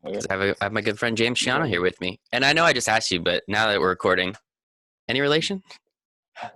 Okay. because I have my good friend James Schiano here with me. And I know I just asked you, but now that we're recording, any relation?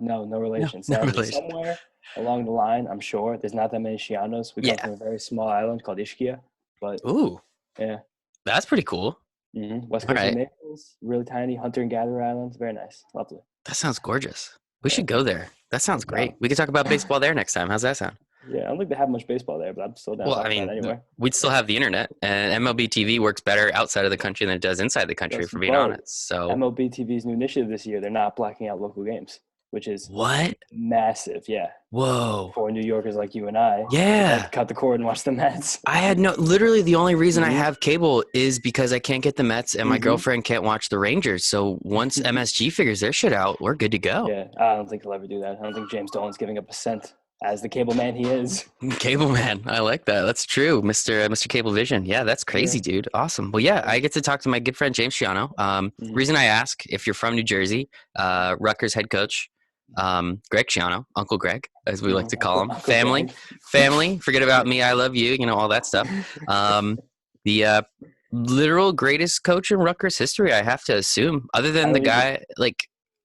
No, no No, relation, no sadly. relation. Somewhere along the line, I'm sure there's not that many Schianos. We come Yeah. from a very small island called Ischia, but Ooh, yeah. that's pretty cool. West All Coast of right. Naples, really tiny hunter and gatherer islands. Very nice, lovely. That sounds gorgeous. We Yeah, should go there. That sounds I'm great. down. We could talk about baseball there next time. How's that sound? Yeah, I don't think they have much baseball there, but I'm still down to Well, I talk about it mean, anyway. we'd still have the internet, and MLB TV works better outside of the country than it does inside the country, Yes, for being but honest. So, MLB TV's new initiative this year, they're not blacking out local games, which is what? massive. Yeah, Whoa. for New Yorkers like you and I, we don't have to Yeah. cut the cord and watch the Mets. I had no, literally the only reason I hmm have cable is because I can't get the Mets and my hmm girlfriend can't watch the Rangers. So once MSG figures their shit out, we're good to go. Yeah, I don't think he'll ever do that. I don't think James Dolan's giving up a cent as the cable man he is. Cable man, I like that. That's true, Mr. Cablevision. Yeah, that's Yeah. crazy, dude. Awesome. Well, yeah, I get to talk to my good friend James Schiano. Mhm. Reason I ask, if you're from New Jersey, Rutgers head coach, Greg Schiano, Uncle Greg, as we like to call him, Uncle family, Greg. family. Forget about me, I love you. You know all that stuff. Um, the literal greatest coach in Rutgers history, I have to assume, other I than the don't even. guy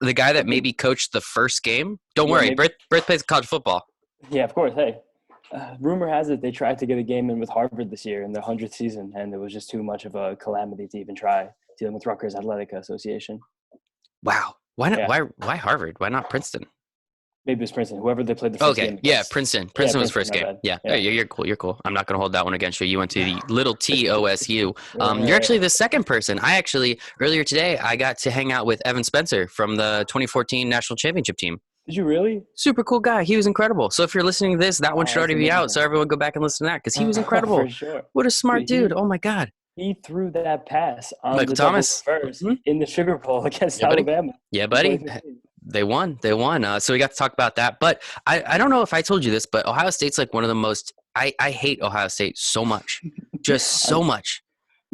the guy I that think. maybe coached the first game. Don't Yeah, worry, maybe. birthplace of college football. Yeah, of course. Hey, rumor has it they tried to get a game in with Harvard this year in their 100th season, and it was just too much of a calamity to even try dealing with Rutgers Athletic Association. Wow. Why not? Yeah, Why Harvard? Why not Princeton? maybe it was Princeton. Whoever they played the first Okay, game yeah, against. Princeton. Yeah, Princeton was Princeton. first My game. bad. Yeah, Yeah. you're cool. You're cool. I'm not gonna hold that one against you. You went to the little T OSU. You're Uh, actually the second person. I actually earlier today I got to hang out with Evan Spencer from the 2014 national championship team. did you really? Super cool guy. He was incredible. So if you're listening to this, that one Oh, should that's already be out. amazing. So everyone go back and listen to that because he was For incredible. sure. What a smart Dude, dude. he Oh my god. he threw that pass on Michael the double Thomas. reverse Mhm. in the Sugar Bowl against Yeah, buddy. Alabama Yeah, in buddy. 2015. They won. They won. So we got to talk about that. But I don't know if I told you this, but Ohio State's like one of the most. I hate Ohio State so much, just I, so much.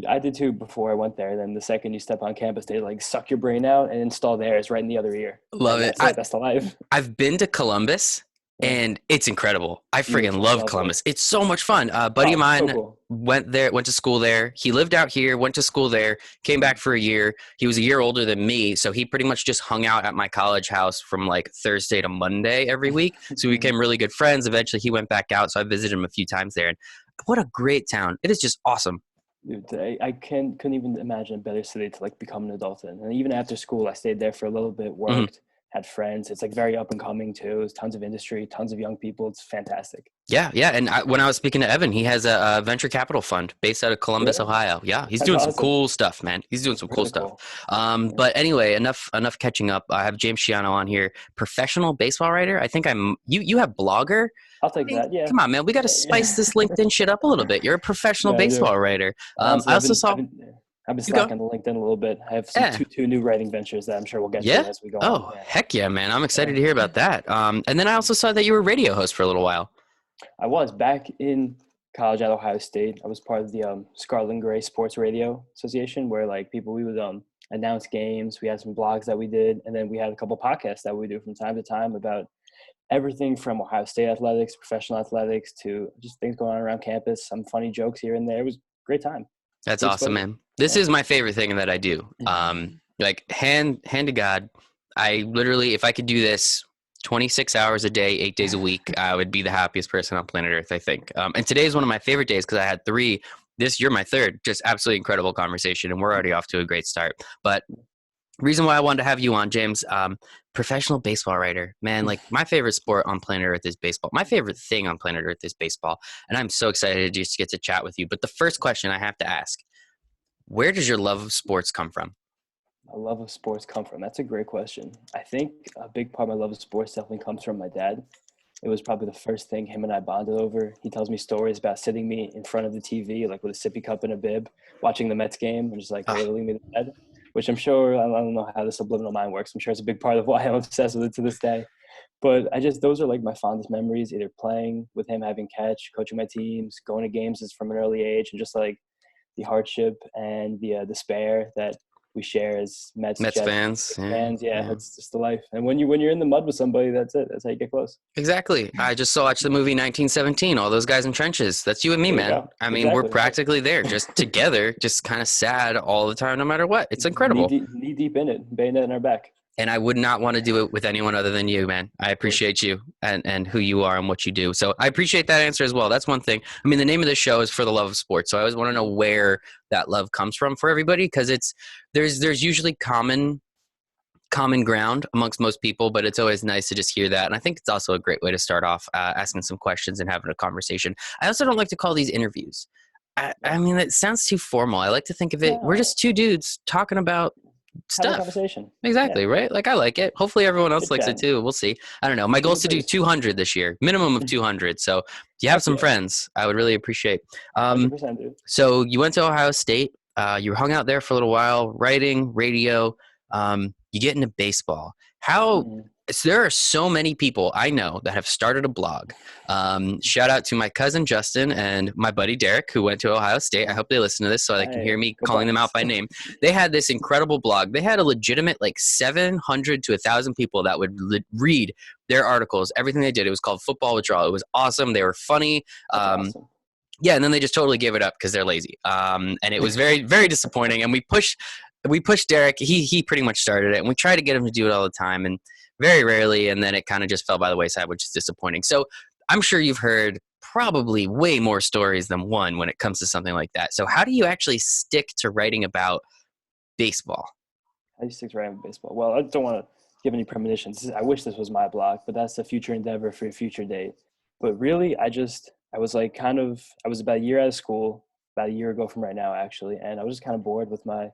I did too before I went there. Then the second you step on campus, they like suck your brain out and install theirs right in the other ear, Love and it. that's it. That's the life. I've been to Columbus, Yeah, and it's incredible. I it's friggin' love lovely. Columbus. It's so much fun. A buddy Oh, of it's so mine cool. went there, went to school there. He lived out here, went to school there, came back for a year. He was a year older than me, so he pretty much just hung out at my college house from like Thursday to Monday every week. So we became really good friends. Eventually, he went back out, so I visited him a few times there. And what a great town! It is just awesome. Dude, I couldn't even imagine a better city to like become an adult in. And even after school, I stayed there for a little bit, Mhm. worked, had friends. It's like very up and coming too. There's tons of industry, tons of young people. It's fantastic. Yeah, yeah. And when I was speaking to Evan, he has a venture capital fund based out of Columbus, Really? Ohio. Yeah, he's That's doing some awesome. cool stuff, man. He's doing some cool Really stuff. cool. Yeah. But anyway, enough catching up. I have James Schiano on here, professional baseball writer. I think I'm you. You have blogger. I'll I take mean, that. Yeah. come on, man. We got to spice Yeah. this LinkedIn shit up a little bit. You're a professional Yeah, I do. baseball writer. Honestly, I also saw I've been you go. slacking on the LinkedIn a little bit. I have some Yeah, two new writing ventures that I'm sure we'll get to yeah. as we go on. Oh Yeah. heck yeah, man! I'm Yeah. excited to hear about that. And then I also saw that you were a radio host for a little while. I was back in college at Ohio State. I was part of the Scarlet and Gray Sports Radio Association, where like people we would announce games. We had some blogs that we did, and then we had a couple podcasts that we do from time to time about everything from Ohio State athletics, professional athletics, to just things going on around campus. Some funny jokes here and there. It was a great time. That's Good awesome, exposure. man. This Yeah. is my favorite thing that I do. Like hand to God, I literally, if I could do this 26 hours a day, 8 days a week, I would be the happiest person on planet Earth, I think. And today is one of my favorite days because I had three. This, you're my third. Just absolutely incredible conversation, and we're already off to a great start. But reason why I wanted to have you on, James, professional baseball writer, man. Like my favorite sport on planet Earth is baseball. My favorite thing on planet Earth is baseball, and I'm so excited to just get to chat with you. But the first question I have to ask: where does your love of sports come from? My love of sports come from? That's a great question. I think a big part of my love of sports definitely comes from my dad. It was probably the first thing him and I bonded over. He tells me stories about sitting me in front of the TV, like with a sippy cup and a bib, watching the Mets game and just like Ah, ladling me to bed, which I'm sure, I don't know how the subliminal mind works. I'm sure it's a big part of why I'm obsessed with it to this day. But those are like my fondest memories, either playing with him, having catch, coaching my teams, going to games from an early age, and just like the hardship and the despair that we share as Mets Jets fans. Yeah, fans. Yeah, yeah. that's just the life. And when you're in the mud with somebody, that's it. That's how you get close. Exactly. I just saw watch the movie 1917. All those guys in trenches. That's you and me, There you man. go. I mean, we're Exactly. Right. practically there, just together, just kind of sad all the time, no matter what. It's incredible. Knee deep in it, bayonet in our back. And I would not want to do it with anyone other than you, man. I Of course. appreciate you and who you are and what you do. So I appreciate that answer as well. That's one thing. I mean, the name of the show is For the Love of Sports. So I always want to know where that love comes from for everybody, because there's usually common ground amongst most people, but it's always nice to just hear that. And I think it's also a great way to start off asking some questions and having a conversation. I also don't like to call these interviews. I mean, it sounds too formal. I like to think of it, we're No, just two dudes talking about having a stuff. conversation. Exactly, Yeah, right? Like, I like it. Hopefully everyone else chit likes it chat. too. We'll see. I don't know. My goal is to do 200 this year, minimum of 200. So if you have Heck some yeah, friends, I would really appreciate. 100%, dude. So you went to Ohio State. You hung out there for a little while, writing, radio. You get into baseball. How Mm-hmm. so there are so many people I know that have started a blog. Shout out to my cousin Justin and my buddy Derek, who went to Ohio State. I hope they listen to this so they can Hey, hear me go calling them out Bucks. by name. They had this incredible blog. They had a legitimate like 700 to 1,000 people that would read their articles, everything they did. It was called Football Withdrawal. It was awesome. They were funny. That's awesome. Yeah, and then they just totally gave it up because they're lazy. And it was very, very disappointing. And we pushed Derek. He pretty much started it, and we tried to get him to do it all the time, and very rarely. And then it kind of just fell by the wayside, which is disappointing. So I'm sure you've heard probably way more stories than one when it comes to something like that. So how do you actually stick to writing about baseball? I used to write with baseball. Well, I don't want to give any premonitions. I wish this was my blog, but that's a future endeavor for a future date. But really, I was like I was about a year out of school, about a year ago from right now, actually. And I was just kind of bored with the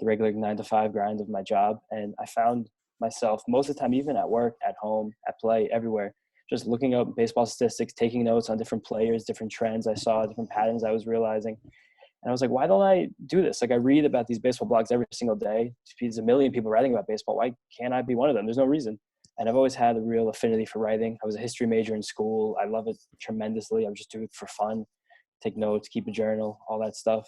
regular 9 to 5 grind of my job. And I found myself most of the time, even at work, at home, at play, everywhere, just looking up baseball statistics, taking notes on different players, different trends I saw, different patterns I was realizing. And I was like, why don't I do this? Like, I read about these baseball blogs every single day. There's a million people writing about baseball. Why can't I be one of them? There's no reason. And I've always had a real affinity for writing. I was a history major in school. I love it tremendously. I would just do it for fun, take notes, keep a journal, all that stuff.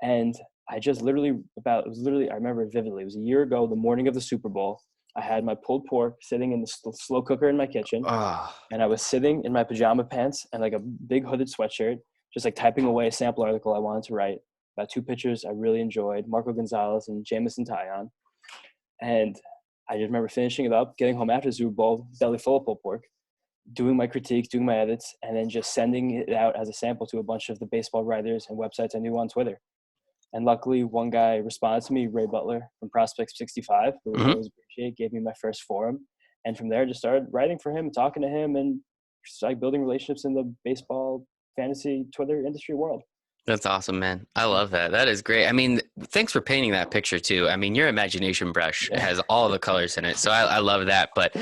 And I just I remember it vividly. It was a year ago, the morning of the Super Bowl. I had my pulled pork sitting in the slow cooker in my kitchen. Oh, And I was sitting in my pajama pants and like a big hooded sweatshirt, just like typing away a sample article I wanted to write about 2 pitchers I really enjoyed, Marco Gonzalez and Jamison Tyon. And I just remember finishing it up, getting home after the Super Bowl, belly full of pulled pork, doing my critiques, doing my edits, and then just sending it out as a sample to a bunch of the baseball writers and websites I knew on Twitter. And luckily, one guy responded to me, Ray Butler from Prospect 65, who I mhm. always appreciate, gave me my first forum. And from there, I just started writing for him, talking to him, and just like building relationships in the baseball, fantasy, Twitter industry world. That's awesome, man. I love that. That is great. I mean, thanks for painting that picture too. I mean, your imagination brush Yeah, has all the colors in it. So I love that. But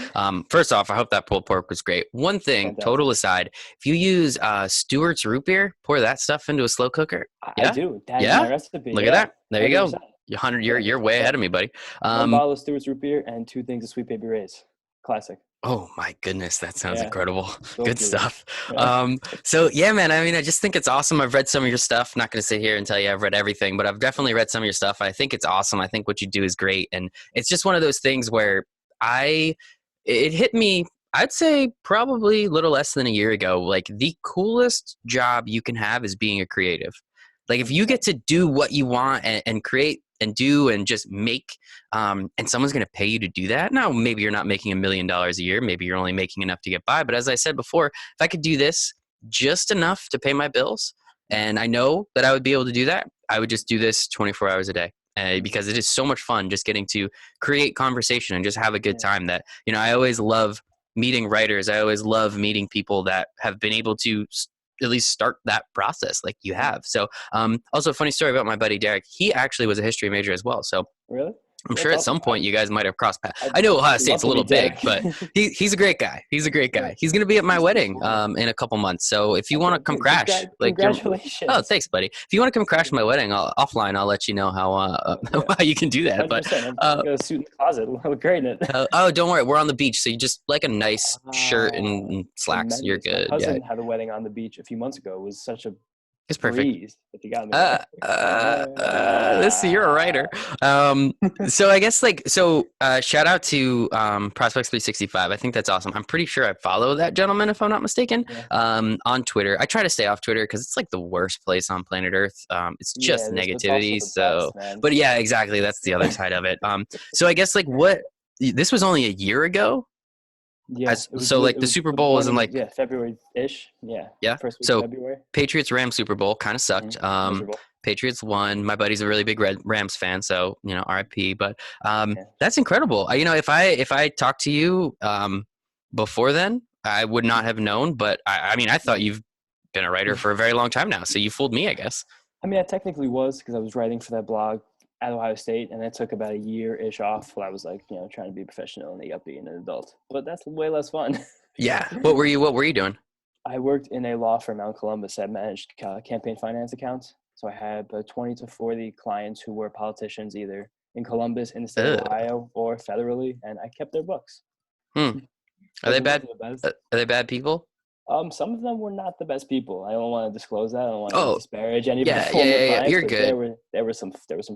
first off, I hope that pulled pork was great. One thing, fantastic. total aside, if you use Stewart's root beer, pour that stuff into a sweet cooker. I Yeah? do. That's my Yeah? recipe. Look at Yeah, that. There you go. 100%. You're, Yeah, you're way ahead of me, buddy. one Um, bottle of Stewart's root beer and 2 things of Sweet Baby Ray's. Classic. Oh my goodness, that sounds Yeah, incredible. so Good good. stuff. Yeah. So yeah, man, I mean, I just think it's awesome. I've read some of your stuff. Not going to sit here and tell you I've read everything, but I've definitely read some of your stuff. I think it's awesome. I think what you do is great. And it's just one of those things where it hit me, I'd say probably a little less than a year ago. Like, the coolest job you can have is being a creative. Like, if you get to do what you want and create and do and just make, and someone's going to pay you to do that. Now, maybe you're not making $1 million a year. Maybe you're only making enough to get by. But as I said before, if I could do this just enough to pay my bills, and I know that I would be able to do that, I would just do this 24 hours a day. Because it is so much fun just getting to create conversation and just have a good Yeah. time. That, I always love meeting writers. I always love meeting people that have been able to at least start that process like you have. So also a funny story about my buddy Derek. He actually was a history major as well. So Really? I'm Well, sure that's at some awesome. point you guys might have crossed paths. I'd I know Ohio love State's a to little meet big, Derek. but he's a great guy. He's a great Yeah. guy. He's going to be at my He's so wedding cool. in a couple months. So if you want to Okay, come dude, crash, like oh, congratulations. thanks, buddy. If you want to come crash my wedding, offline, I'll let you know how Yeah, how you can do that. But 100%. uh, I got a suit in the closet. It'll look great in it. oh, don't worry, we're on the beach, so you just like a nice shirt Ah, and slacks. You're tremendous. My good. Yeah. cousin had a wedding on the beach a few months ago. It was such a It's perfect. Breeze, if you got me there. This you're a writer. Um, so I guess shout out to Prospects 365. I think that's awesome. I'm pretty sure I follow that gentleman if I'm not mistaken. Yeah. On Twitter. I try to stay off Twitter because it's like the worst place on planet Earth. It's Yeah, just it is, but it's also negativity. the So, best, man. but yeah, exactly. That's the other side of it. So I guess this was only a year ago. Yeah, Like it the was Super the Bowl was in morning of, like yeah, February-ish. Yeah, yeah. first week of So February. Patriots Rams Super Bowl kind of sucked. Miserable. Patriots won. My buddy's a really big Rams fan, so RIP. But Yeah. that's incredible. If I talked to you before then, I would not have known. But I mean, I thought you've been a writer for a very long time now, so you fooled me, I guess. I mean, I technically was because I was writing for that blog at Ohio State, and it took about a year-ish off while I was like, trying to be professional and up being an adult. But that's way less fun. Yeah. What were you doing? I worked in a law firm out in Columbus that managed campaign finance accounts. So I had about 20 to 40 clients who were politicians either in Columbus, in the state of Ohio, or federally, and I kept their books. Hmm. Are they bad? Are they bad people? Some of them were not the best people. I don't want to disclose that. I don't want to Oh, disparage any of the yeah. former clients, You're but good. there were some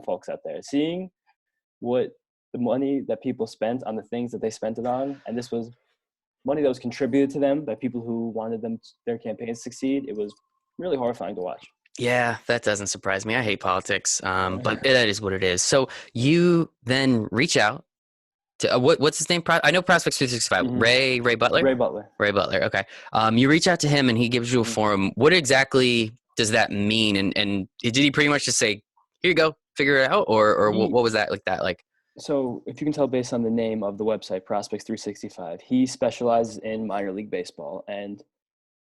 folks out there seeing what the money that people spent on the things that they spent it on, and this was money that was contributed to them by people who wanted their campaigns to succeed. It was really horrifying to watch. Yeah, that doesn't surprise me. I hate politics, but that is what it is. So you then reach out to what's his name? I know Prospects 365. Mm-hmm. Ray Butler. Ray Butler. Ray Butler. Okay. You reach out to him and he gives you a forum. What exactly does that mean? And did he pretty much just say, "Here you go, figure it out," or what was that like? So if you can tell based on the name of the website, Prospects 365, he specializes in minor league baseball, and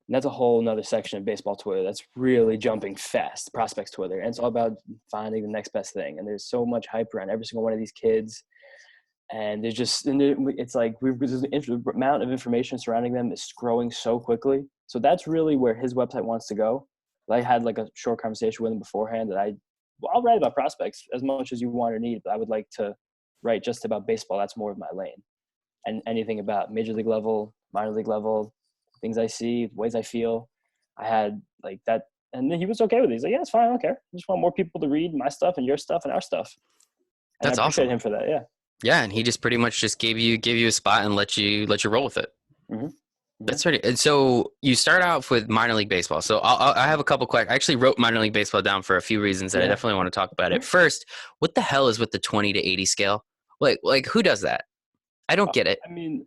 that's a whole nother section of baseball Twitter that's really jumping fast, prospects Twitter. And it's all about finding the next best thing. And there's so much hype around every single one of these kids. And it's like the amount of information surrounding them is growing so quickly. So that's really where his website wants to go. I had like a short conversation with him beforehand that I'll write about prospects as much as you want or need, but I would like to write just about baseball. That's more of my lane. And anything about major league level, minor league level, things I see, ways I feel. I had like that, and then he was okay with it. He's like, "Yeah, it's fine. I don't care. I just want more people to read my stuff and your stuff and our stuff." And I That's appreciate awesome. him for that. Yeah. Yeah, and he just pretty much just gave you a spot and let you roll with it. Mm-hmm. That's right. And so you start out with minor league baseball. So I have a couple questions. I actually wrote minor league baseball down for a few reasons that I definitely want to talk about it. First, what the hell is with the 20 to 80 scale? Like who does that? I don't get it. I mean,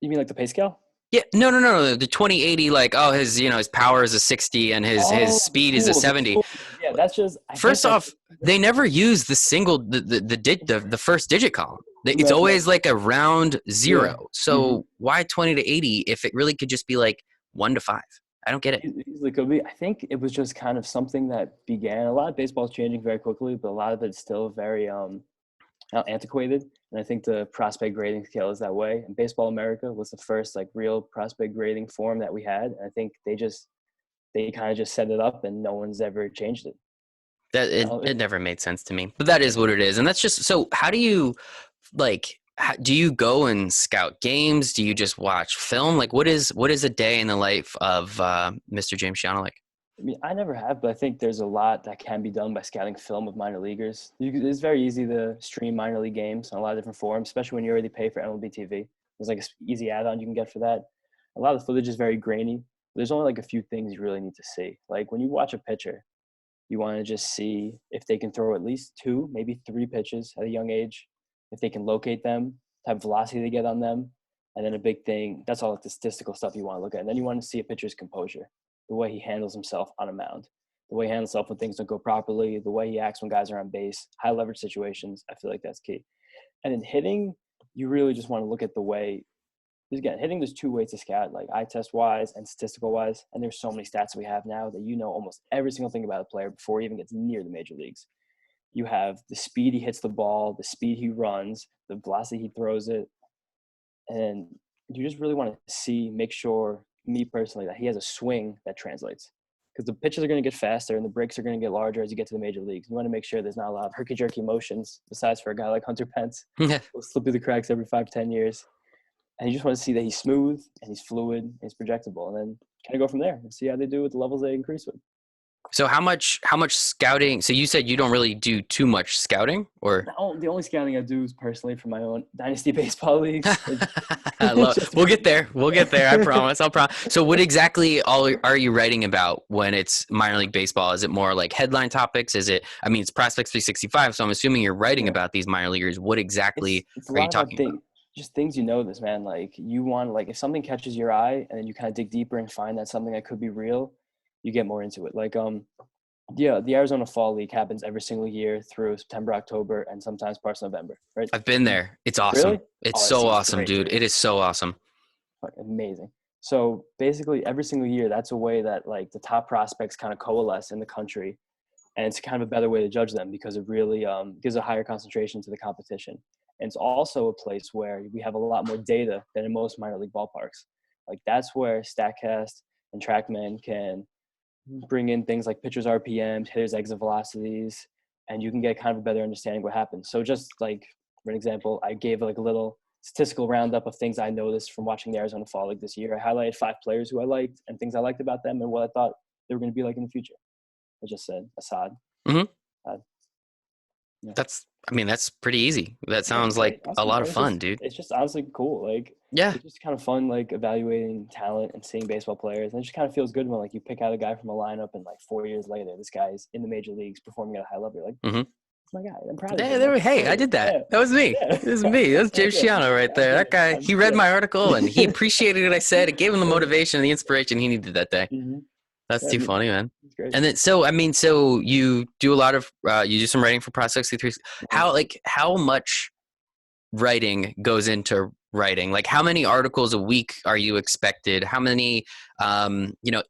you mean like the pay scale? Yeah, no. The 2080, like, oh, his power is a 60 and his speed is a 70. Yeah, that's just. First off, they never use the first digit column. It's always like a round zero. Yeah. So why 20 to 80 if it really could just be like 1 to 5? I don't get it. Easily could be. I think it was just kind of something that began. A lot of baseball is changing very quickly, but a lot of it's still very antiquated. And I think the prospect grading scale is that way. And Baseball America was the first like real prospect grading form that we had. And I think they kind of just set it up and no one's ever changed it. It never made sense to me, but that is what it is. And that's just, so how do you do you go and scout games? Do you just watch film? Like what is a day in the life of Mr. James Schiano like? I mean, I never have, but I think there's a lot that can be done by scouting film of minor leaguers. It's very easy to stream minor league games on a lot of different forums, especially when you already pay for MLB TV. There's like an easy add-on you can get for that. A lot of the footage is very grainy. There's only like a few things you really need to see. Like when you watch a pitcher, you want to just see if they can throw at least 2, maybe 3 pitches at a young age, if they can locate them, type of velocity they get on them. And then a big thing, that's all the statistical stuff you want to look at. And then you want to see a pitcher's composure, the way he handles himself on a mound, the way he handles himself when things don't go properly, the way he acts when guys are on base, high leverage situations. I feel like that's key. And in hitting, you really just want to look at the way, because again, hitting, there's 2 ways to scout, like eye test wise and statistical wise. And there's so many stats we have now that you know almost every single thing about a player before he even gets near the major leagues. You have the speed he hits the ball, the speed he runs, the velocity he throws it. And you just really want to make sure, me personally, that he has a swing that translates. Because the pitches are going to get faster and the breaks are going to get larger as you get to the major leagues. You want to make sure there's not a lot of herky-jerky motions, besides for a guy like Hunter Pence. He'll slip through the cracks every 5-10 years. And you just want to see that he's smooth and he's fluid and he's projectable. And then kind of go from there and see how they do with the levels they increase with. So how much scouting? So you said you don't really do too much scouting, or The only scouting I do is personally for my own dynasty baseball leagues. I It's love. just We'll get there. We'll get there. I promise. I'll promise. So what exactly all are you writing about when it's minor league baseball? Is it more like headline topics? Is it? I mean, it's Prospects 365, so I'm assuming you're writing yeah. about these minor leaguers. What exactly It's a are you lot about talking about? just things you notice, man. Like you want like if something catches your eye and then you kind of dig deeper and find that something that could be real, you get more into it. Like yeah, the Arizona Fall League happens every single year through September, October, and sometimes parts of November, right? I've been there. It's awesome. Really? It's Oh, that so seems awesome, great, dude. dude. It is so awesome. Like, amazing. So basically, every single year, that's a way that like the top prospects kind of coalesce in the country, and it's kind of a better way to judge them because it really gives a higher concentration to the competition. And it's also a place where we have a lot more data than in most minor league ballparks. Like that's where Statcast and TrackMan can bring in things like pitchers' RPMs, hitters' exit velocities, and you can get kind of a better understanding what happens. So just like for an example, I gave like a little statistical roundup of things I noticed from watching the Arizona Fall League this year. I highlighted 5 players who I liked and things I liked about them and what I thought they were going to be like in the future. I just said Assad. Hmm. Uh, yeah. I mean, that's pretty easy. That Yeah, sounds right. like a Awesome. lot And of fun, dude. it's just honestly cool. Like Yeah. it's just kind of fun, like evaluating talent and seeing baseball players. And it just kind of feels good when like you pick out a guy from a lineup and like 4 years later, this guy's in the major leagues performing at a high level. You're like, Hmm. it's my guy. I'm proud of Yeah, him. Like, hey, I great. did that. Yeah. That was me. Yeah. It was me. That was James Yeah. Schiano right I there. did That it. guy, he read Yeah. my article and he appreciated what I said. It gave him the motivation and the inspiration he needed that day. Mm-hmm. That's Yeah, I too mean, funny, man. it's great. And then, so I mean, so you do a lot of you do some writing for Prospect 63. Mhm. How much writing goes into writing? Like, how many articles a week are you expected? How many,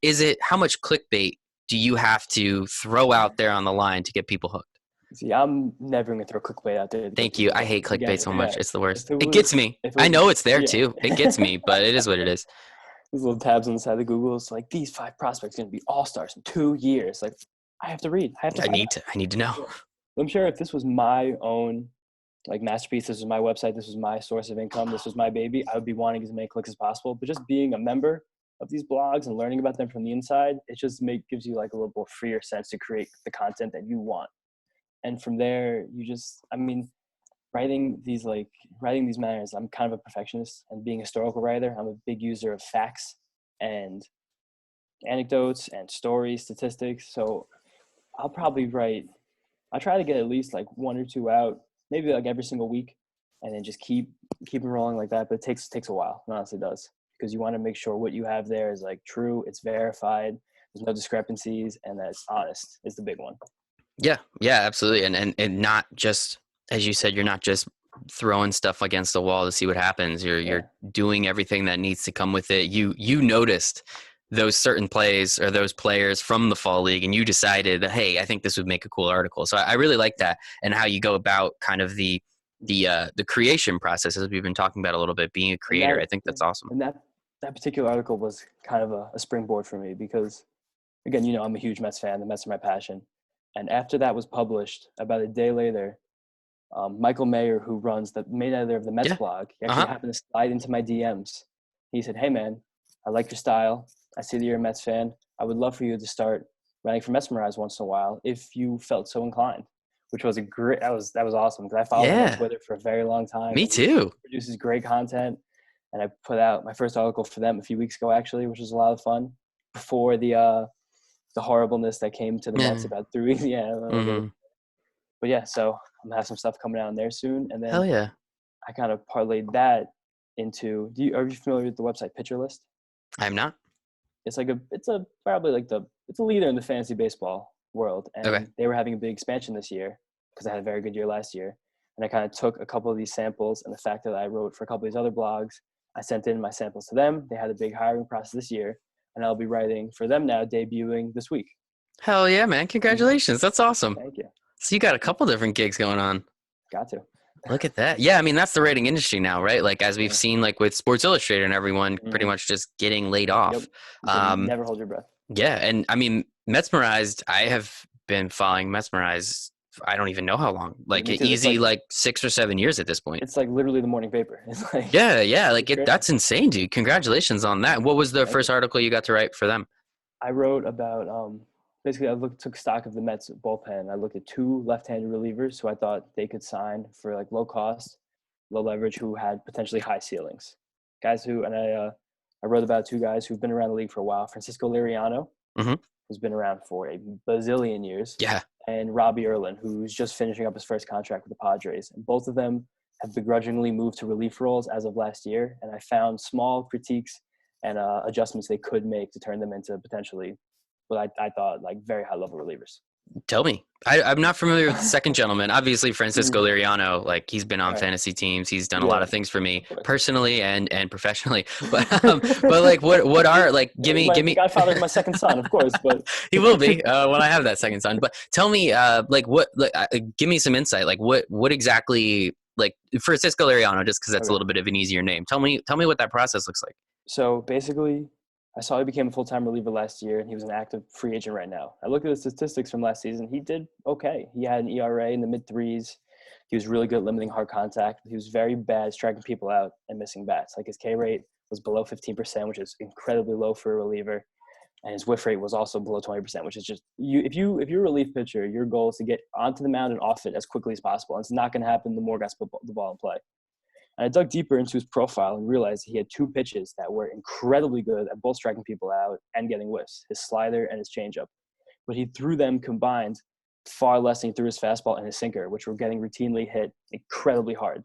is it? How much clickbait do you have to throw out there on the line to get people hooked? See, I'm never gonna throw clickbait out there to get Thank you. people I hooked. hate Again, clickbait so yeah. much. It's the worst. If it It gets was, me. if it I know was, it's there yeah. too. It gets me, but it is what it is. These little tabs on the side of Google. It's like these 5 prospects are gonna be all stars in 2 years. Like, I have to read. I have to I find need out. to. I need to know. Yeah. I'm sure if this was my own like masterpiece, this was my website, this was my source of income, this was my baby, I would be wanting as many clicks as possible. But just being a member of these blogs and learning about them from the inside, it just gives you like a little more freer sense to create the content that you want. And from there, you just, I mean, writing these matters. I'm kind of a perfectionist, and being a historical writer, I'm a big user of facts and anecdotes and stories, statistics. So I'll probably write. I try to get at least like 1 or 2 out, maybe like every single week, and then just keep it rolling like that. But it takes a while. It honestly does, because you want to make sure what you have there is like true, it's verified, there's no discrepancies, and that it's honest is the big one. Yeah, yeah, absolutely. And not just, as you said, you're not just throwing stuff against the wall to see what happens. You're Yeah. you're doing everything that needs to come with it. You noticed those certain plays or those players from the fall league, and you decided, hey, I think this would make a cool article. So I really like that, and how you go about kind of the creation process, as we've been talking about a little bit, being a And creator. I think that's awesome. that particular article was kind of a springboard for me because, again, I'm a huge Mets fan. The Mets are my passion. And after that was published, about a day later, Michael Mayer, who runs the main editor of the Mets Yeah. blog, he actually Uh-huh. happened to slide into my DMs. He said, "Hey man, I like your style. I see that you're a Mets fan. I would love for you to start writing for Metsmerized once in a while if you felt so inclined." Which was that was awesome because I followed him on Yeah. Twitter for a very long time. Me And he too. produces great content. And I put out my first article for them a few weeks ago, actually, which was a lot of fun before the horribleness that came to the Mets Yeah. about 3 weeks. Yeah, I'll get it. Hmm. But yeah, so I'm gonna have some stuff coming out in there soon, and Hell then yeah. I kind of parlayed that into. Are you familiar with the website Pitcher List? I'm not. It's like probably like it's a leader in the fantasy baseball world, Okay. and they were having a big expansion this year because I had a very good year last year, and I kind of took a couple of these samples and the fact that I wrote for a couple of these other blogs. I sent in my samples to them. They had a big hiring process this year, and I'll be writing for them now, debuting this week. Hell yeah, man. Congratulations. That's awesome. Thank you. So you got a couple different gigs going on. Got to. Look at that. Yeah, I mean, that's the rating industry now, right? Like, as we've Yeah. seen, like with Sports Illustrated and everyone pretty Mhm. much just getting laid Yep. off. You can Um, never hold your breath. yeah, and I mean, Metsmerized, I have been following Metsmerized, I don't even know how long. Like, Me too. It's easy, like 6 or 7 years at this point. It's like literally the morning paper. It's like Yeah, like it's great. that's insane, dude. Congratulations on that. What was the Thank you. first article you got to write for them? I wrote about basically I took stock of the Mets bullpen. I looked at two left-handed relievers who I thought they could sign for like low cost, low leverage, who had potentially high ceilings. Guys who, and I wrote about two guys who've been around the league for a while. Francisco Liriano, Mm-hmm. who's been around for a bazillion years, Yeah. and Robbie Erlin, who's just finishing up his first contract with the Padres. And both of them have begrudgingly moved to relief roles as of last year. And I found small critiques and adjustments they could make to turn them into potentially what I thought like very high level relievers. Tell me. I'm not familiar with the second gentleman. Obviously, Francisco Liriano, like he's been on fantasy teams. He's done a lot of things for me personally and professionally. But like, what are like? Give me. Godfather of my second son, of course, but he will be when I have that second son. But tell me, like, what? Like, give me some insight. Like, what exactly? Like Francisco Liriano, just because that's a little bit of an easier name. Tell me what that process looks like. So basically, I saw he became a full-time reliever last year, and he was an active free agent right now. I look at the statistics from last season. He did okay. He had an ERA in the mid-threes. He was really good at limiting hard contact. He was very bad at striking people out and missing bats. Like his K rate was below 15%, which is incredibly low for a reliever. And his whiff rate was also below 20%, which is just if you're a relief pitcher, your goal is to get onto the mound and off it as quickly as possible. And it's not going to happen the more guys put the ball in play. And I dug deeper into his profile and realized he had two pitches that were incredibly good at both striking people out and getting whiffs, his slider and his changeup. But he threw them combined far less than he threw his fastball and his sinker, which were getting routinely hit incredibly hard.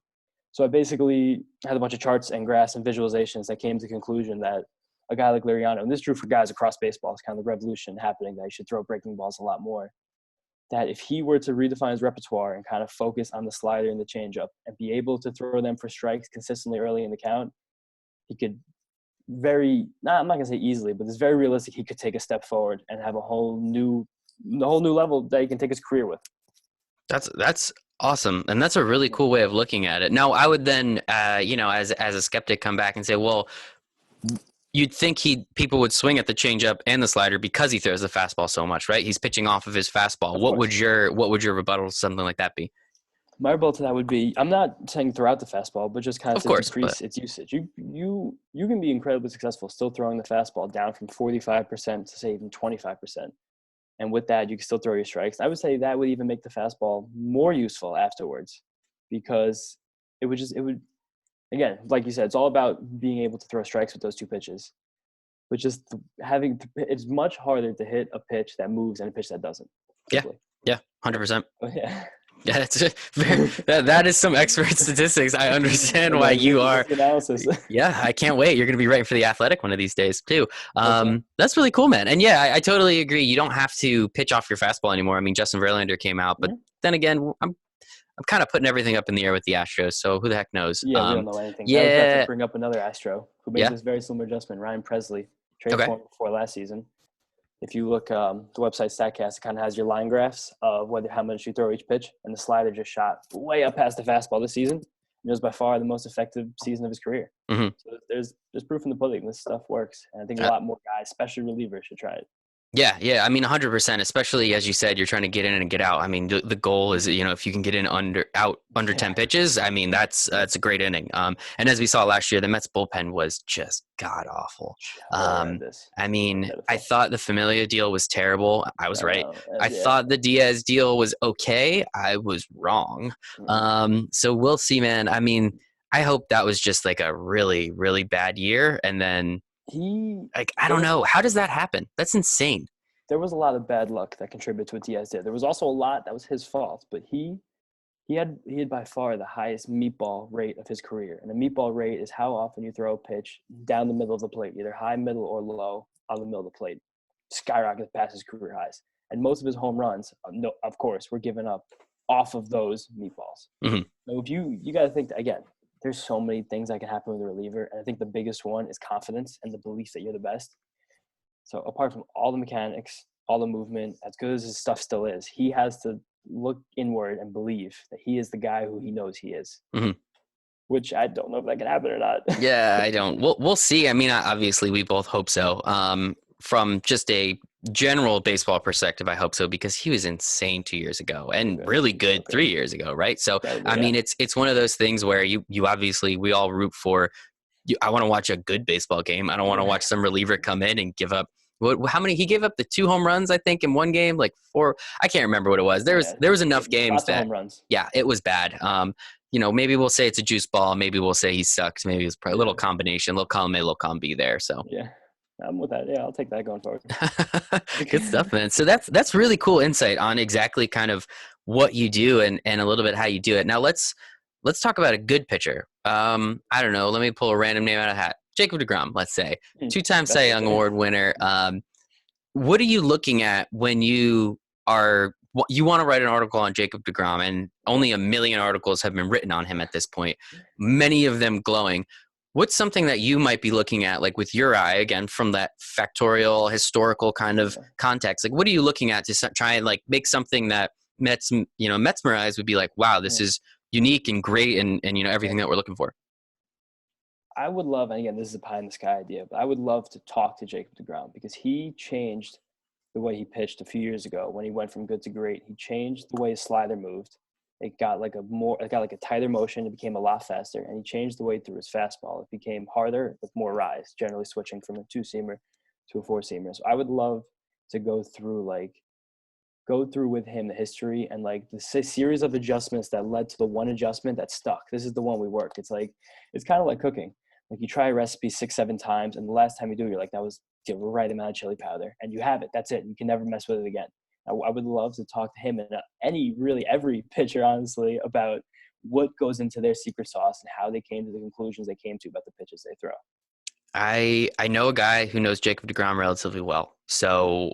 So I basically had a bunch of charts and graphs and visualizations that came to the conclusion that a guy like Liriano, and this is true for guys across baseball, it's kind of the revolution happening that he should throw breaking balls a lot more, that if he were to redefine his repertoire and kind of focus on the slider and the changeup and be able to throw them for strikes consistently early in the count, he could I'm not going to say easily, but it's very realistic he could take a step forward and have a whole new level that he can take his career with. That's awesome. And that's a really cool way of looking at it. Now, I would then, as a skeptic come back and say, well, you'd think people would swing at the changeup and the slider because he throws the fastball so much, right? He's pitching off of his fastball. What would your rebuttal to something like that be? My rebuttal to that would be, I'm not saying throw out the fastball, but just kind of decrease its usage. You can be incredibly successful still throwing the fastball down from 45% to say even 25%. And with that, you can still throw your strikes. I would say that would even make the fastball more useful afterwards, because it would again, like you said, it's all about being able to throw strikes with those two pitches. But just it's much harder to hit a pitch that moves than a pitch that doesn't. Simply. Yeah, 100%. Yeah. Yeah, that is some expert statistics. I understand why you are. Analysis. Yeah, I can't wait. You're going to be writing for The Athletic one of these days too. That's really cool, man. And yeah, I totally agree. You don't have to pitch off your fastball anymore. I mean, Justin Verlander came out, but then again, I'm kind of putting everything up in the air with the Astros, so who the heck knows? Yeah, we don't know anything. Yeah. I was about to bring up another Astro who made this very similar adjustment, Ryan Presley, traded for him before last season. If you look, the website StatCast, it kind of has your line graphs of how much you throw each pitch, and the slider just shot way up past the fastball this season. It was by far the most effective season of his career. Mm-hmm. So there's proof in the pudding. This stuff works, and I think a lot more guys, especially relievers, should try it. Yeah. I mean, 100%, especially as you said, you're trying to get in and get out. I mean, the goal is, if you can get in under 10 pitches, I mean, that's a great inning. And as we saw last year, the Mets bullpen was just god awful. I mean, I thought the Familia deal was terrible. I was right. I thought the Diaz deal was okay. I was wrong. So we'll see, man. I mean, I hope that was just like a really, really bad year. And then I don't know. How does that happen? That's insane. There was a lot of bad luck that contributed to what Diaz did. There was also a lot that was his fault, but he had by far the highest meatball rate of his career. And a meatball rate is how often you throw a pitch down the middle of the plate, either high, middle, or low on the middle of the plate. Skyrocketed past his career highs. And most of his home runs, of course, were given up off of those meatballs. Mm-hmm. So if you got to think that, again, there's so many things that can happen with a reliever. And I think the biggest one is confidence and the belief that you're the best. So apart from all the mechanics, all the movement, as good as his stuff still is, he has to look inward and believe that he is the guy who he knows he is. Mm-hmm. Which I don't know if that can happen or not. Yeah, I don't. We'll see. I mean, obviously we both hope so. From just a general baseball perspective, I hope so, because he was insane 2 years ago and really good 3 years ago, right? So, I mean, it's one of those things where you obviously, we all root for, I want to watch a good baseball game. I don't want to watch some reliever come in and give up How many he gave up the 2 home runs, I think, in one game, like 4. I can't remember what it was. Yeah, There was enough games lots of that, home runs. yeah, it was bad. Maybe we'll say it's a juice ball. Maybe we'll say he sucks. Maybe it's probably a little combination, little column A, little column B there. So Yeah, I'm with that. Yeah, I'll take that going forward. good stuff, man. So that's really cool insight on exactly kind of what you do and a little bit how you do it. Now let's talk about a good pitcher. I don't know. Let me pull a random name out of the hat. Jacob deGrom, let's say, 2-time Cy Young Award winner. What are you looking at when you want to write an article on Jacob deGrom? And only 1 million articles have been written on him at this point, many of them glowing. What's something that you might be looking at, like with your eye, again, from that factorial, historical kind of context? Like, what are you looking at to try and like make something that Metsmerized would be like, wow, this is unique and great and everything that we're looking for? I would love, and again, this is a pie in the sky idea, but I would love to talk to Jacob deGrom because he changed the way he pitched a few years ago when he went from good to great. He changed the way his slider moved. It got like a tighter motion. It became a lot faster, and he changed the way through his fastball. It became harder with more rise, generally switching from a 2-seamer to a 4-seamer. So I would love to go through with him the history and like the series of adjustments that led to the one adjustment that stuck. This is the one we worked. It's kind of like cooking. Like you try a recipe 6-7 times, and the last time you do it, you're like, that was the right amount of chili powder, and you have it. That's it. You can never mess with it again. I would love to talk to him and every pitcher, honestly, about what goes into their secret sauce and how they came to the conclusions they came to about the pitches they throw. I know a guy who knows Jacob deGrom relatively well, so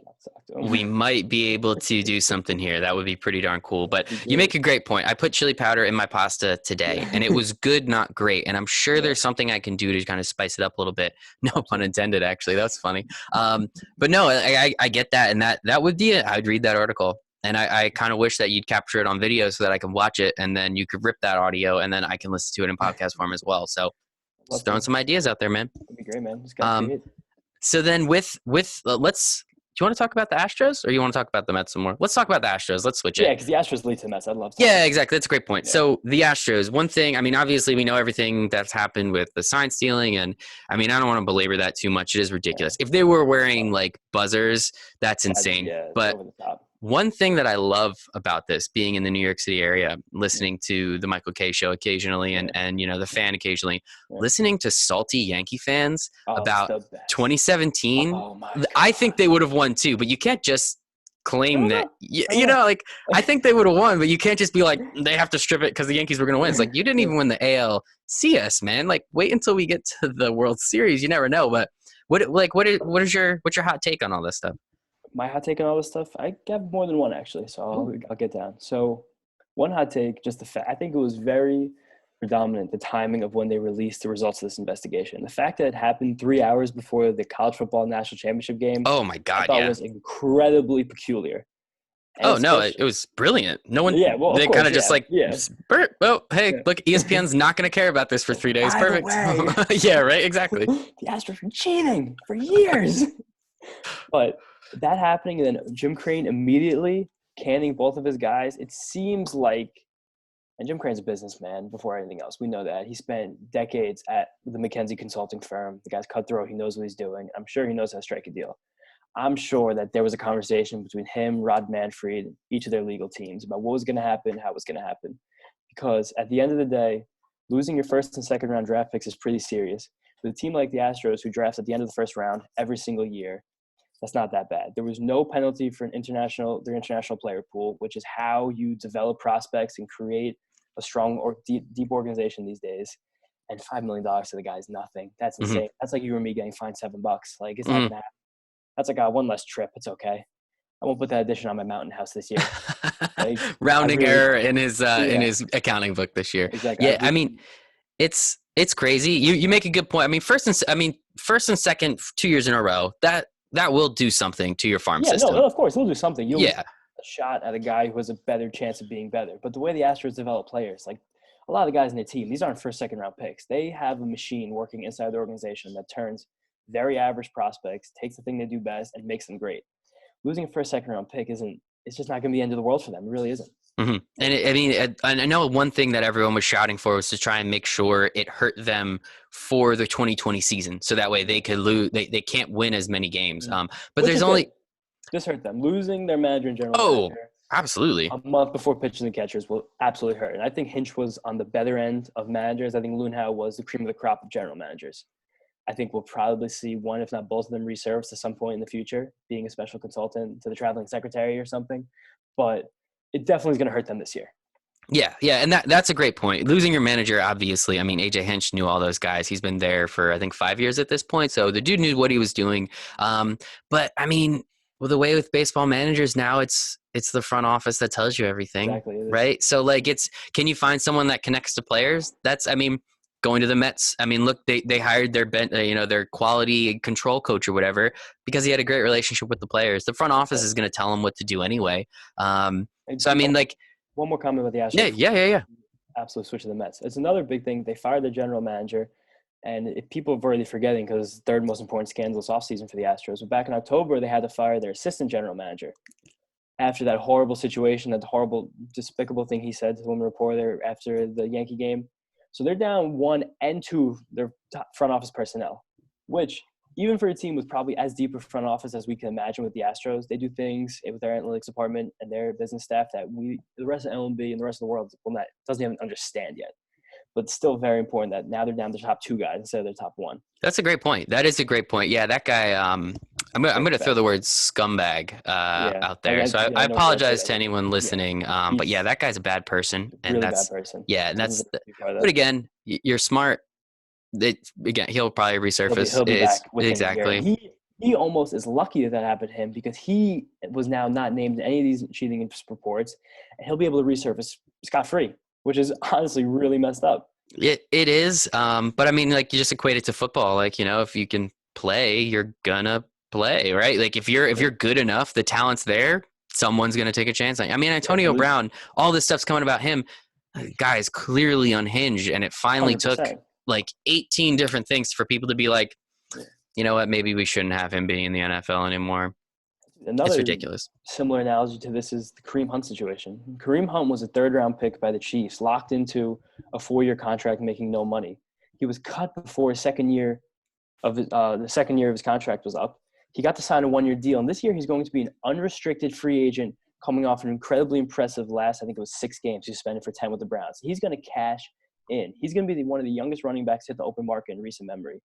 we might be able to do something here. That would be pretty darn cool. But you make a great point. I put chili powder in my pasta today, and it was good, not great. And I'm sure there's something I can do to kind of spice it up a little bit. No pun intended, actually. That's funny. But no, I get that, and that would be it. I'd read that article. And I kind of wish that you'd capture it on video so that I can watch it, and then you could rip that audio, and then I can listen to it in podcast form as well. So just throwing some ideas out there, man. That'd be great, man. Just gotta create. So then with do you want to talk about the Astros or you want to talk about the Mets some more? Let's talk about the Astros. Let's switch it. Yeah, because the Astros lead to the Mets. I'd love to. Yeah, exactly. That's a great point. Yeah. So the Astros, one thing, I mean, obviously we know everything that's happened with the sign stealing. And I mean, I don't want to belabor that too much. It is ridiculous. If they were wearing like buzzers, that's insane. But over the top. One thing that I love about this, being in the New York City area, listening to the Michael Kay show occasionally and the fan occasionally, listening to salty Yankee fans about 2017, I think they would have won too, but you can't just claim that, like, I think they would have won, but you can't just be like, they have to strip it because the Yankees were going to win. It's like, you didn't even win the ALCS, man. Like, wait until we get to the World Series. You never know. But what's your hot take on all this stuff? My hot take on all this stuff, I have more than one actually, so I'll get down. So one hot take, just the fact, I think it was very predominant, the timing of when they released the results of this investigation. The fact that it happened 3 hours before the college football national championship game. Oh my God, I thought was incredibly peculiar. And it was brilliant. No one, they kind of just well, hey, look, ESPN's not going to care about this for 3 days. Perfect. Yeah, right, exactly. The Astros were cheating for years. But that happening, and then Jim Crane immediately canning both of his guys, it seems like, and Jim Crane's a businessman before anything else. We know that. He spent decades at the McKinsey consulting firm. The guy's cutthroat. He knows what he's doing. I'm sure he knows how to strike a deal. I'm sure that there was a conversation between him, Rod Manfred, and each of their legal teams about what was going to happen, how it was going to happen. Because at the end of the day, losing your first and second round draft picks is pretty serious. With a team like the Astros, who drafts at the end of the first round every single year, that's not that bad. There was no penalty for their international player pool, which is how you develop prospects and create a strong or deep organization these days. And $5 million to the guy is nothing. That's insane. Mm-hmm. That's like you or me getting fined $7. Like, it's not going to happen. That's like one less trip. It's okay. I won't put that addition on my mountain house this year. Like, rounding error in his accounting book this year. Exactly. Yeah, I mean, it's crazy. You make a good point. I mean, first and second 2 years in a row, that will do something to your farm system. No, of course, it'll do something. You'll get a shot at a guy who has a better chance of being better. But the way the Astros develop players, like a lot of the guys in their team, these aren't first, second round picks. They have a machine working inside the organization that turns very average prospects, takes the thing they do best, and makes them great. Losing a first, second round pick it's just not going to be the end of the world for them. It really isn't. I mean, I know one thing that everyone was shouting for was to try and make sure it hurt them for the 2020 season, so that way they could lose. They can't win as many games. But Which there's it did. only This hurt them. Losing their manager and general oh, manager absolutely. a month before pitchers and catchers will absolutely hurt. And I think Hinch was on the better end of managers. I think Lunhow was the cream of the crop of general managers. I think we'll probably see one, if not both of them, resurface at some point in the future, being a special consultant to the traveling secretary or something. But it definitely is going to hurt them this year. Yeah, and that's a great point. Losing your manager, obviously. I mean, AJ Hinch knew all those guys. He's been there for I think 5 years at this point, so the dude knew what he was doing. But I mean, well, the way with baseball managers now, it's the front office that tells you everything, Exactly. right? So like, can you find someone that connects to players? That's I mean, going to the Mets. I mean, look, they hired their quality control coach or whatever because he had a great relationship with the players. The front office is going to tell them what to do anyway. So I mean, like. One more comment about the Astros. Yeah. Absolutely switch to the Mets. It's another big thing. They fired their general manager, and if people are already forgetting because third most important scandalous offseason for the Astros. But back in October, they had to fire their assistant general manager after that horrible situation, that horrible, despicable thing he said to the woman reporter after the Yankee game. So they're down 1 and 2 their front office personnel, which even for a team with probably as deep a front office as we can imagine with the Astros, they do things with their analytics department and their business staff that the rest of MLB and the rest of the world doesn't even understand yet. But it's still very important that now they're down to the top 2 guys instead of their top 1. That's a great point. That is a great point. Yeah, that guy. I'm going to throw the word scumbag out there. So I apologize to anyone listening. But yeah, that guy's a bad person, and really that's bad person. Yeah, and that's. But again, you're smart. Again, he'll probably resurface. He'll be back exactly. He almost is lucky that happened to him because he was now not named in any of these cheating reports, and he'll be able to resurface scot-free, which is honestly really messed up. It is, but I mean, like you just equate it to football. Like if you can play, you're gonna play, right? Like if you're good enough, the talent's there. Someone's gonna take a chance on you. I mean, Antonio Brown, all this stuff's coming about him. The guy is clearly unhinged, and it finally 100%. Took like 18 different things for people to be like, you know what, maybe we shouldn't have him being in the NFL anymore. It's ridiculous. Similar analogy to this is the Kareem Hunt situation. Kareem Hunt was a 3rd-round pick by the Chiefs, locked into a 4-year contract making no money. He was cut before the second year of his contract was up. He got to sign a 1-year deal, and this year he's going to be an unrestricted free agent coming off an incredibly impressive last, I think it was 6 games. He suspended for 10 with the Browns. He's going to cash in. He's going to be one of the youngest running backs hit the open market in recent memory.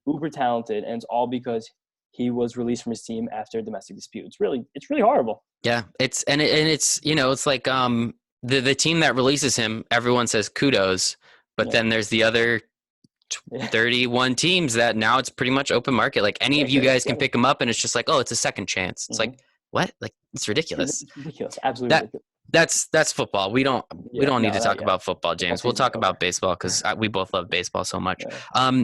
Uber talented, and it's all because he was released from his team after a domestic dispute. It's really horrible. Yeah, it's it's like the team that releases him, everyone says kudos, but then there's the other 31 teams that now it's pretty much open market. Like any of you guys can pick him up, and it's just like, oh, it's a second chance. It's like what? Like it's ridiculous. It's ridiculous. Absolutely ridiculous. That's football. We don't need to talk about football, James. We'll talk about baseball because we both love baseball so much.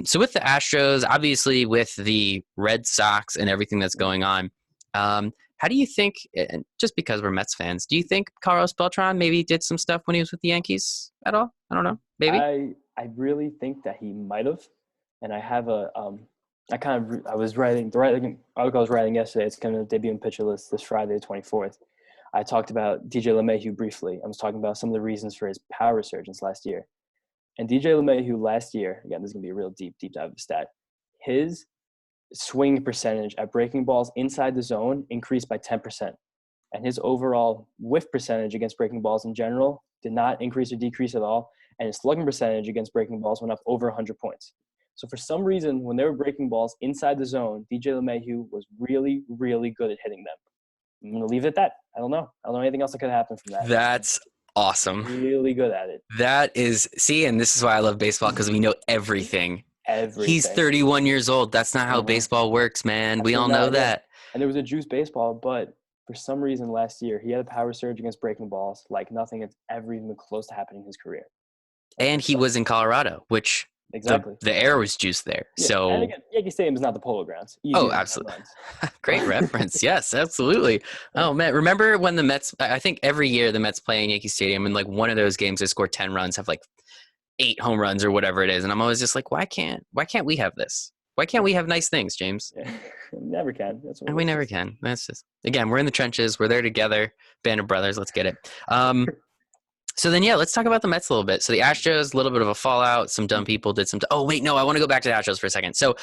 So with the Astros, obviously with the Red Sox and everything that's going on, how do you think, and just because we're Mets fans, do you think Carlos Beltran maybe did some stuff when he was with the Yankees at all? I don't know. Maybe. I really think that he might have, and I have I was writing the article I was writing yesterday. It's going to debut in Pitcher List this Friday, the 24th. I talked about DJ LeMahieu briefly. I was talking about some of the reasons for his power resurgence last year. And DJ LeMahieu last year, again, this is going to be a real deep dive of the stat. His swing percentage at breaking balls inside the zone increased by 10%. And his overall whiff percentage against breaking balls in general did not increase or decrease at all. And his slugging percentage against breaking balls went up over 100 points. So for some reason, when they were breaking balls inside the zone, DJ LeMahieu was really, really good at hitting them. I'm going to leave it at that. I don't know anything else that could happen from that. That's awesome. Really good at it. That is, and this is why I love baseball, because we know everything. He's 31 years old. That's not how baseball works, man. We all know that. And there was a juice baseball, but for some reason last year, he had a power surge against breaking balls like nothing has ever even been close to happening in his career. And he was in Colorado, which exactly the air was juiced there. Yeah. So and again, Yankee Stadium is not the Polo Grounds. Absolutely. Great reference. Yes, absolutely. Oh man, remember when the Mets? I think every year the Mets play in Yankee Stadium, and like one of those games they score 10 runs, have like 8 home runs or whatever it is, and I'm always just like, why can't we have this? Why can't we have nice things, James? Yeah. Never can. That's what And we never can. That's just, again, we're in the trenches. We're there together. Band of brothers. Let's get it. So then, yeah, let's talk about the Mets a little bit. So the Astros, a little bit of a fallout. Some dumb people did some. Oh, wait, no, I want to go back to the Astros for a second. So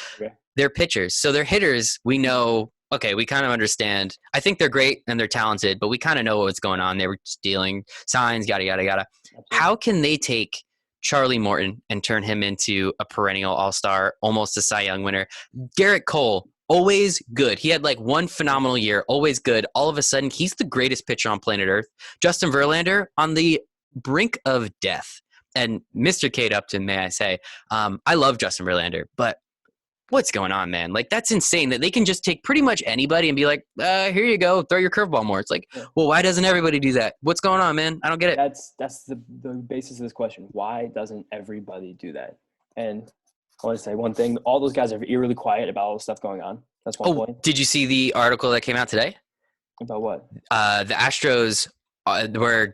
they're pitchers. So they're hitters. We know, okay, we kind of understand. I think they're great and they're talented, but we kind of know what's going on. They were stealing signs, yada, yada, yada. Absolutely. How can they take Charlie Morton and turn him into a perennial all-star, almost a Cy Young winner? Garrett Cole, always good. He had like one phenomenal year, always good. All of a sudden, he's the greatest pitcher on planet Earth. Justin Verlander on the brink of death. And Mr. Kate Upton, may I say, I love Justin Verlander, but what's going on, man? Like, that's insane that they can just take pretty much anybody and be like, here you go, throw your curveball more. It's like, well, why doesn't everybody do that? What's going on, man? I don't get it. That's the basis of this question. Why doesn't everybody do that? And I want to say one thing. All those guys are eerily quiet about all the stuff going on. That's one point. Did you see the article that came out today? About what? The Astros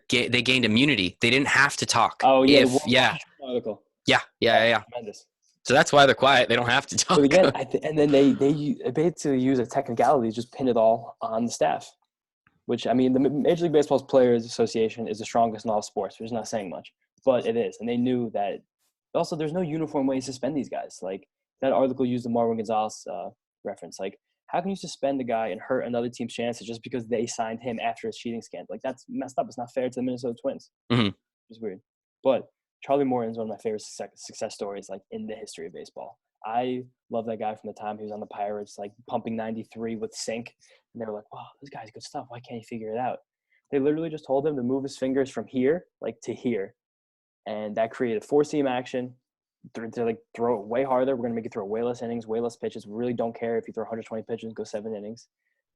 they gained immunity. They didn't have to talk. Oh, yeah. Article. Yeah. Tremendous. So that's why they're quiet. They don't have to talk. But again, and then they basically use a technicality, just pin it all on the staff. Which, I mean, the Major League Baseball Players Association is the strongest in all sports, which is not saying much, but it is. And they knew that. Also, there's no uniform way to suspend these guys. Like, that article used the Marwin Gonzalez reference. Like, how can you suspend a guy and hurt another team's chances just because they signed him after a cheating scandal? Like, that's messed up. It's not fair to the Minnesota Twins. Mm-hmm. It's weird. But Charlie Morton is one of my favorite success stories, like, in the history of baseball. I love that guy from the time he was on the Pirates, like, pumping 93 with sink. And they were like, wow, this guy's good stuff. Why can't he figure it out? They literally just told him to move his fingers from here, like, to here. And that created four-seam action. To like throw it way harder. We're going to make you throw way less innings, way less pitches. We really don't care if you throw 120 pitches, go 7 innings.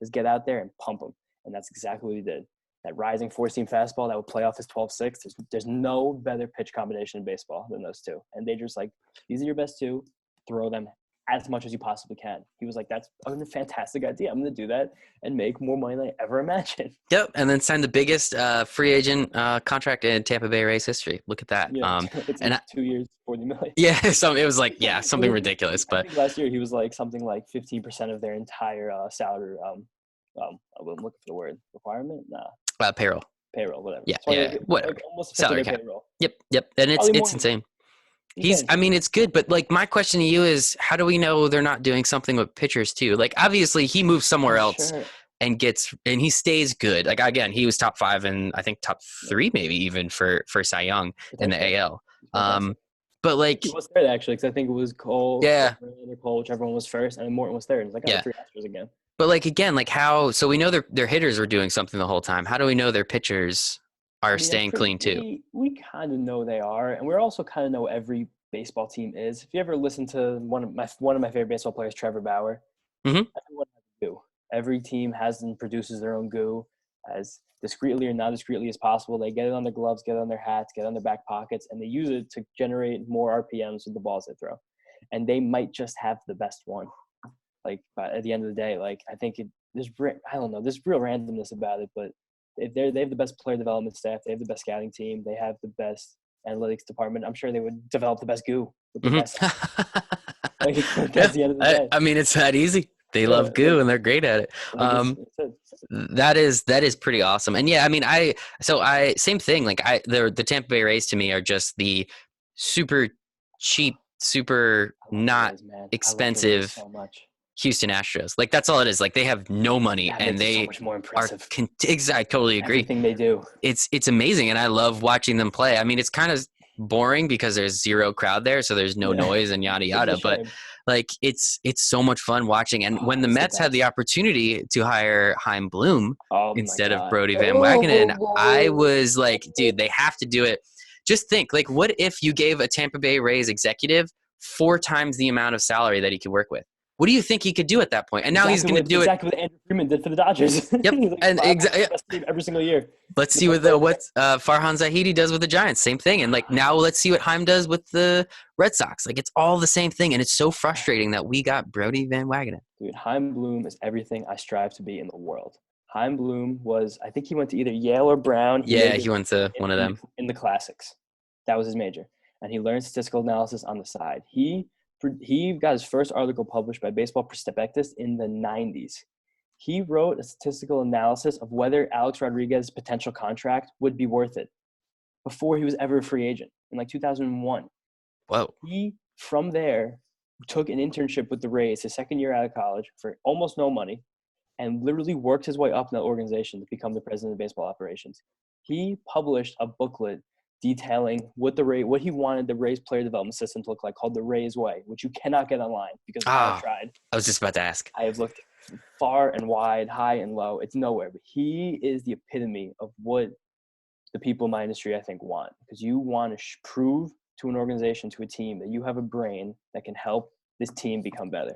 Just get out there and pump them. And that's exactly what he did. That rising four-seam fastball that would play off his 12-6. There's no better pitch combination in baseball than those two. And they just like, these are your best two. Throw them as much as you possibly can. He was like, that's a fantastic idea. I'm going to do that and make more money than I ever imagined. Yep, and then sign the biggest free agent contract in Tampa Bay Rays history. Look at that. Yeah, it's like 2 years, $40 million. Yeah, it was like, something ridiculous. But I think last year he was like something like 15% of their entire salary. I'm looking for the word. Requirement? Nah. Payroll, whatever. Yeah, whatever. Like almost salary cap. Payroll. Yep, and it's insane. It's good, but like my question to you is, how do we know they're not doing something with pitchers too? Like, obviously he moves somewhere else and he stays good. Like, again, he was top 5 and I think top 3 maybe even for Cy Young in the AL. But like he was third actually, because I think it was Cole, Cole, whichever one was first, and then Morton was third. It's like 3 Astros again. But like again, like how? So we know their hitters were doing something the whole time. How do we know their pitchers are staying clean too? We kind of know they are, and we also kind of know every baseball team is. If you ever listen to one of my favorite baseball players, Trevor Bauer, everyone has goo. Every team has and produces their own goo as discreetly or not discreetly as possible. They get it on their gloves, get it on their hats, get it on their back pockets, and they use it to generate more RPMs with the balls they throw. And they might just have the best one. Like, but at the end of the day, like, I think there's real randomness about it, but they have the best player development staff, they have the best scouting team, they have the best analytics department. I'm sure they would develop the best goo with the best. Like, that's the end of the day. I mean, it's that easy. They love goo and they're great at it. That is pretty awesome. And yeah, I mean, same thing. Like the Tampa Bay Rays to me are just the super cheap, super not expensive Houston Astros. Like, that's all it is. Like, they have no money and they so much more impressive. I totally agree. Everything they do. It's amazing. And I love watching them play. I mean, it's kind of boring because there's zero crowd there. So there's no noise and yada, yada. But like, it's so much fun watching. And when the Mets had the opportunity to hire Chaim Bloom instead of Brody Van Wagenen, I was like, dude, they have to do it. Just think, like, what if you gave a Tampa Bay Rays executive 4 times the amount of salary that he could work with? What do you think he could do at that point? And now he's going to do exactly what Andrew Freeman did for the Dodgers. Yep, and exactly every single year. Let's see what Farhan Zahidi does with the Giants. Same thing. And like, now let's see what Chaim does with the Red Sox. Like, it's all the same thing, and it's so frustrating that we got Brody Van Wagenen. Dude, Chaim Bloom is everything I strive to be in the world. Chaim Bloom I think he went to either Yale or Brown. He went to one of them in the classics. That was his major, and he learned statistical analysis on the side. He he got his first article published by Baseball Prospectus in the 90s. He wrote a statistical analysis of whether Alex Rodriguez's potential contract would be worth it before he was ever a free agent in like 2001. Whoa. He, from there, took an internship with the Rays his second year out of college for almost no money and literally worked his way up in that organization to become the president of baseball operations. He published a booklet detailing what he wanted the Rays player development system to look like, called the Rays Way, which you cannot get online because I have tried. I was just about to ask. I have looked far and wide, high and low. It's nowhere. But he is the epitome of what the people in my industry, I think, want. Because you want to prove to an organization, to a team, that you have a brain that can help this team become better.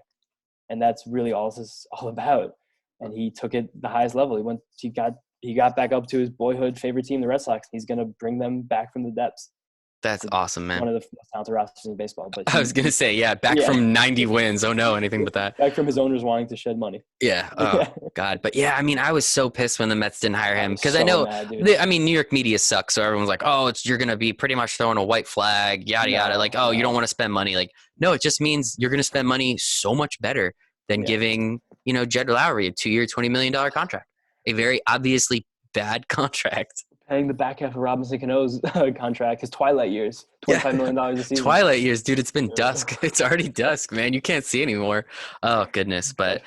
And that's really all this is all about. And he took it the highest level. He got back up to his boyhood favorite team, the Red Sox. He's going to bring them back from the depths. That's awesome, man. One of the most talented rosters in baseball. But I was going to say, back from 90 wins. Oh, no, anything but that. Back from his owners wanting to shed money. Yeah. Oh, God. But, I mean, I was so pissed when the Mets didn't hire him because I know, New York media sucks. So everyone's like, oh, you're going to be pretty much throwing a white flag, yada, yada. Like, you don't want to spend money. Like, no, it just means you're going to spend money so much better than giving, Jed Lowry a 2-year, $20 million contract. A very obviously bad contract. Paying the back half of Robinson Cano's contract, his twilight years, $25 million a season. Twilight years, dude. It's been dusk. It's already dusk, man. You can't see anymore. Oh, goodness. But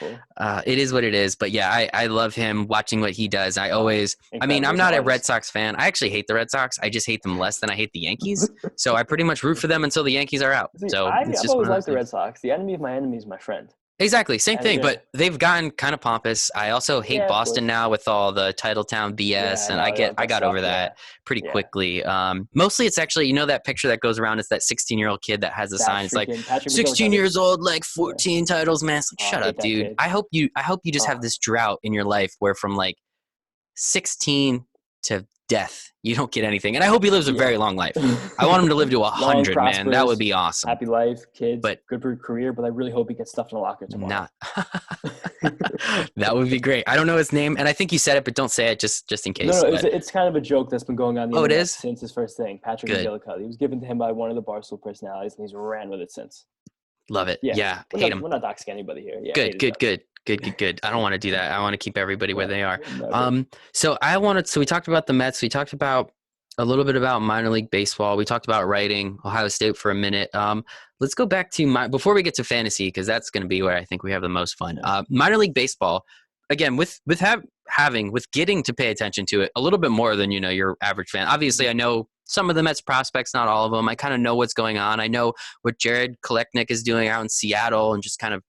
it is what it is. But, I love him, watching what he does. I'm not a Red Sox fan. I actually hate the Red Sox. I just hate them less than I hate the Yankees. So I pretty much root for them until the Yankees are out. So I've always liked the Red Sox. The enemy of my enemy is my friend. Exactly. Same thing, but they've gotten kind of pompous. I also hate Boston now with all the Titletown BS, and I got over that pretty quickly. Mostly it's actually, that picture that goes around, it's that 16-year-old kid that has a sign. It's like 16 years old, like 14 titles, man. It's like, shut up, dude. Kid. I hope you just have this drought in your life where from like 16 to death you don't get anything, and I hope he lives a very long life. I want him to live to 100, man. That would be awesome. Happy life, kids, but good for your career. But I really hope he gets stuffed in a locker tomorrow. That would be great. I don't know his name, and I think you said it, but don't say it just in case. No, it's kind of a joke that's been going on. It is since his first thing. Patrick McGillicuddy. He was given to him by one of the Barstool personalities, and he's ran with it since. Love it. Yeah. Hate him. We're not doxing anybody here. Yeah, Good. I don't want to do that. I want to keep everybody where they are. So we talked about the Mets. We talked about a little bit about minor league baseball. We talked about writing Ohio State for a minute. Let's go back to before we get to fantasy, because that's going to be where I think we have the most fun. Minor league baseball, again, with getting to pay attention to it a little bit more than, your average fan. Obviously, I know some of the Mets prospects, not all of them. I kind of know what's going on. I know what Jared Kolechnik is doing out in Seattle, and just kind of,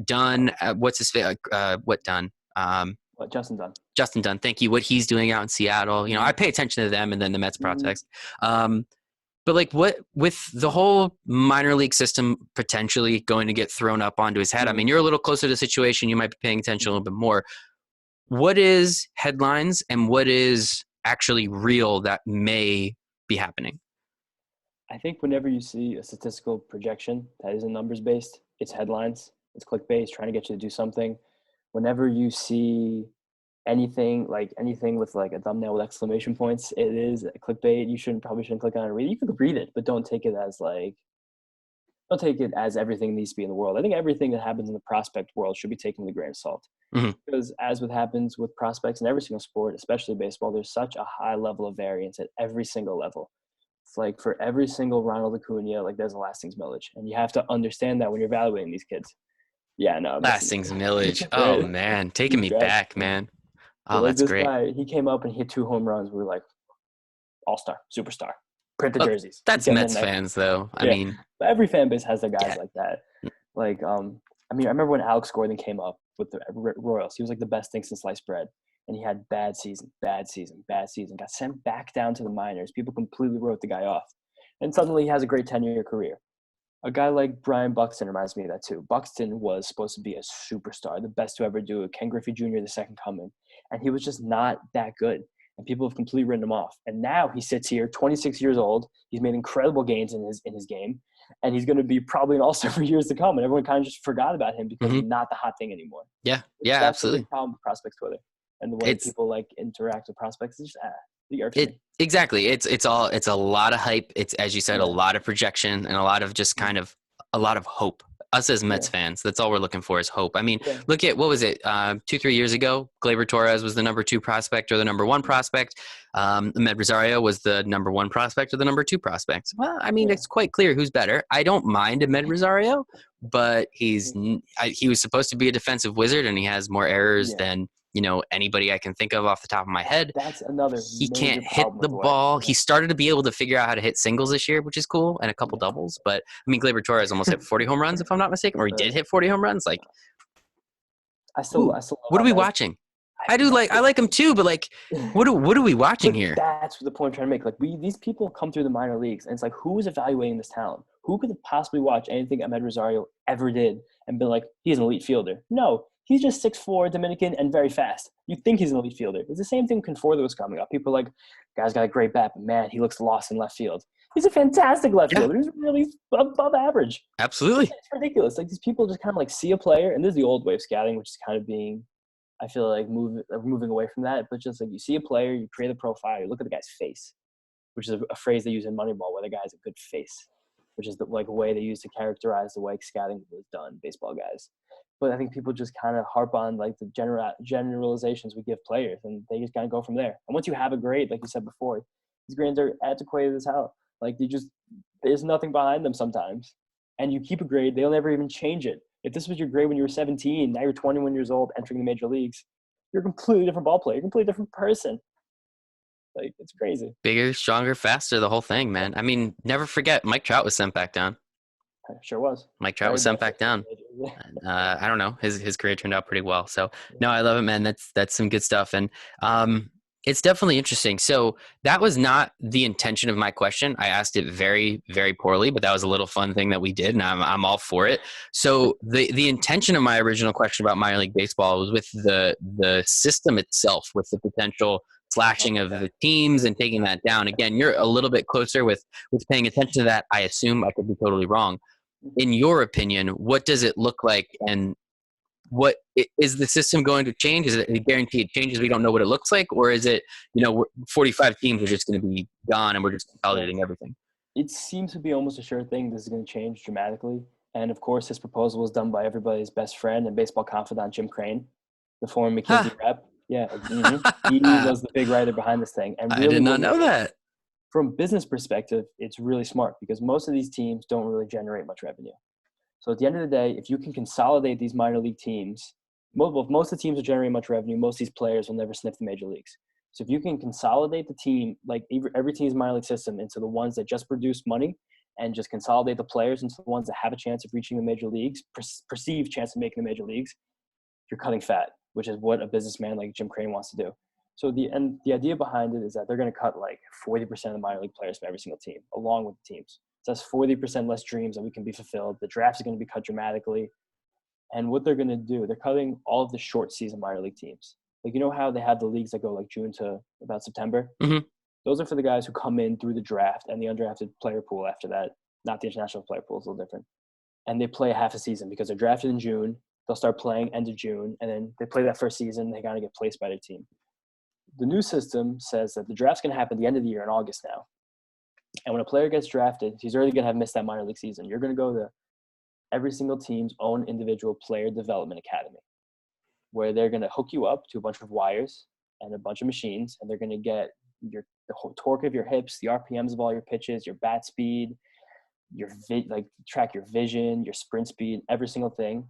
Dunn, what's his what Dunn? Justin Dunn. Justin Dunn, thank you. What he's doing out in Seattle. I pay attention to them and then the Mets prospects. But like what with the whole minor league system potentially going to get thrown up onto his head. I mean, you're a little closer to the situation. You might be paying attention a little bit more. What is headlines and what is actually real that may be happening? I think whenever you see a statistical projection that isn't numbers based, it's headlines. It's clickbait, trying to get you to do something. Whenever you see anything with like a thumbnail with exclamation points, it is clickbait. You probably shouldn't click on it and read it. You could read it, but don't take it as everything needs to be in the world. I think everything that happens in the prospect world should be taken with a grain of salt. Mm-hmm. Because as what happens with prospects in every single sport, especially baseball, there's such a high level of variance at every single level. It's like for every single Ronald Acuna, like there's a lastings millage. And you have to understand that when you're evaluating these kids. Yeah, no. Lastings millage. Oh, man. Taking me back, man. Oh, that's great. Guy, he came up and hit 2 home runs. We were like, all-star, superstar. Print the jerseys. That's Mets fans, though. I mean. But every fan base has their guys like that. Like, I remember when Alex Gordon came up with the Royals. He was like the best thing since sliced bread. And he had bad season. Got sent back down to the minors. People completely wrote the guy off. And suddenly he has a great 10-year career. A guy like Brian Buxton reminds me of that too. Buxton was supposed to be a superstar, the best to ever do it. Ken Griffey Jr., the second coming. And he was just not that good. And people have completely written him off. And now he sits here, 26 years old. He's made incredible gains in his game. And he's going to be probably an all-star for years to come. And everyone kind of just forgot about him because he's not the hot thing anymore. Yeah, absolutely. That's the problem with prospects Twitter. And the way people interact with prospects is just exactly. It's a lot of hype. It's, as you said, a lot of projection and a lot of just kind of a lot of hope. Us as Mets Yeah. fans, that's all we're looking for is hope. I mean, Yeah. look at, what was it, 2-3 years ago? Gleyber Torres was the number 2 prospect or the number 1 prospect. Med Rosario was the number 1 prospect or the number 2 prospect. Well, I mean, Yeah. it's quite clear who's better. I don't mind Med Rosario, but he was supposed to be a defensive wizard, and he has more errors Yeah. than anybody I can think of off the top of my head. That's another He can't major hit problem the with the way. ball. Yeah. He started to be able to figure out how to hit singles this year, which is cool, and a couple Yeah. doubles. But I mean, Gleyber Torres almost hit 40 home runs, if I'm not mistaken, or he did hit 40 home runs. Like, I still love what are how we Mets. watching? I like him too, but like, what are we watching But here? that's the point I'm trying to make. Like, these people come through the minor leagues, and it's like, who is evaluating this talent? Who could possibly watch anything Med Rosario ever did and been like, he's an elite fielder? No, he's just 6'4", Dominican, and very fast. You think he's an elite fielder. It's the same thing when Conforto was coming up. People are like, guy's got a great bat, but man, he looks lost in left field. He's a fantastic left fielder. He's really above average. Absolutely. It's ridiculous. Like, these people just kind of like see a player, and this is the old way of scouting, which is kind of being, I feel like, moving away from that. But just like, you see a player, you create a profile, you look at the guy's face, which is a phrase they use in Moneyball, where the guy has a good face, which is the way they use to characterize the way scouting was done, baseball guys. But I think people just kind of harp on like the generalizations we give players, and they just kind of go from there. And once you have a grade, like you said before, these grades are antiquated as hell. Like, there's nothing behind them sometimes. And you keep a grade, they'll never even change it. If this was your grade when you were 17, now you're 21 years old, entering the major leagues, you're a completely different ball player, you're a completely different person. Like, it's crazy. Bigger, stronger, faster, the whole thing, man. I mean, never forget, Mike Trout was sent back down. Sure was. Mike Trout was sent back down. I don't know. His career turned out pretty well. So no, I love it, man. That's some good stuff. And it's definitely interesting. So that was not the intention of my question. I asked it very, very poorly, but that was a little fun thing that we did, and I'm all for it. So the intention of my original question about minor league baseball was with the system itself, with the potential slashing of the teams and taking that down. Again, you're a little bit closer with paying attention to that. I assume, I could be totally wrong. In your opinion, what does it look like, and what is the system going to change? Is it a guaranteed changes? We don't know what it looks like, or is it, 45 teams are just going to be gone and we're just consolidating everything? It seems to be almost a sure thing this is going to change dramatically. And of course, this proposal was done by everybody's best friend and baseball confidant, Jim Crane, the former McKinsey rep. Yeah, he was the big writer behind this thing. And really, I did not know that. From a business perspective, it's really smart because most of these teams don't really generate much revenue. So at the end of the day, if you can consolidate these minor league teams, most of the teams will generate much revenue. Most of these players will never sniff the major leagues. So if you can consolidate the team, like every team's minor league system, into the ones that just produce money, and just consolidate the players into the ones that have a chance of reaching the major leagues, perceived chance of making the major leagues, you're cutting fat, which is what a businessman like Jim Crane wants to do. So the idea behind it is that they're going to cut like 40% of the minor league players from every single team, along with the teams. So that's 40% less dreams that we can be fulfilled. The drafts are going to be cut dramatically. And what they're going to do, they're cutting all of the short season minor league teams. Like, you know how they have the leagues that go like June to about September? Mm-hmm. Those are for the guys who come in through the draft and the undrafted player pool after that. Not the international player pool, it's a little different. And they play half a season because they're drafted in June. They'll start playing end of June, and then they play that first season. They got to get placed by their team. The new system says that the draft's going to happen at the end of the year in August now. And when a player gets drafted, he's already going to have missed that minor league season. You're going to go to every single team's own individual player development academy, where they're going to hook you up to a bunch of wires and a bunch of machines, and they're going to get the whole torque of your hips, the RPMs of all your pitches, your bat speed, track your vision, your sprint speed, every single thing,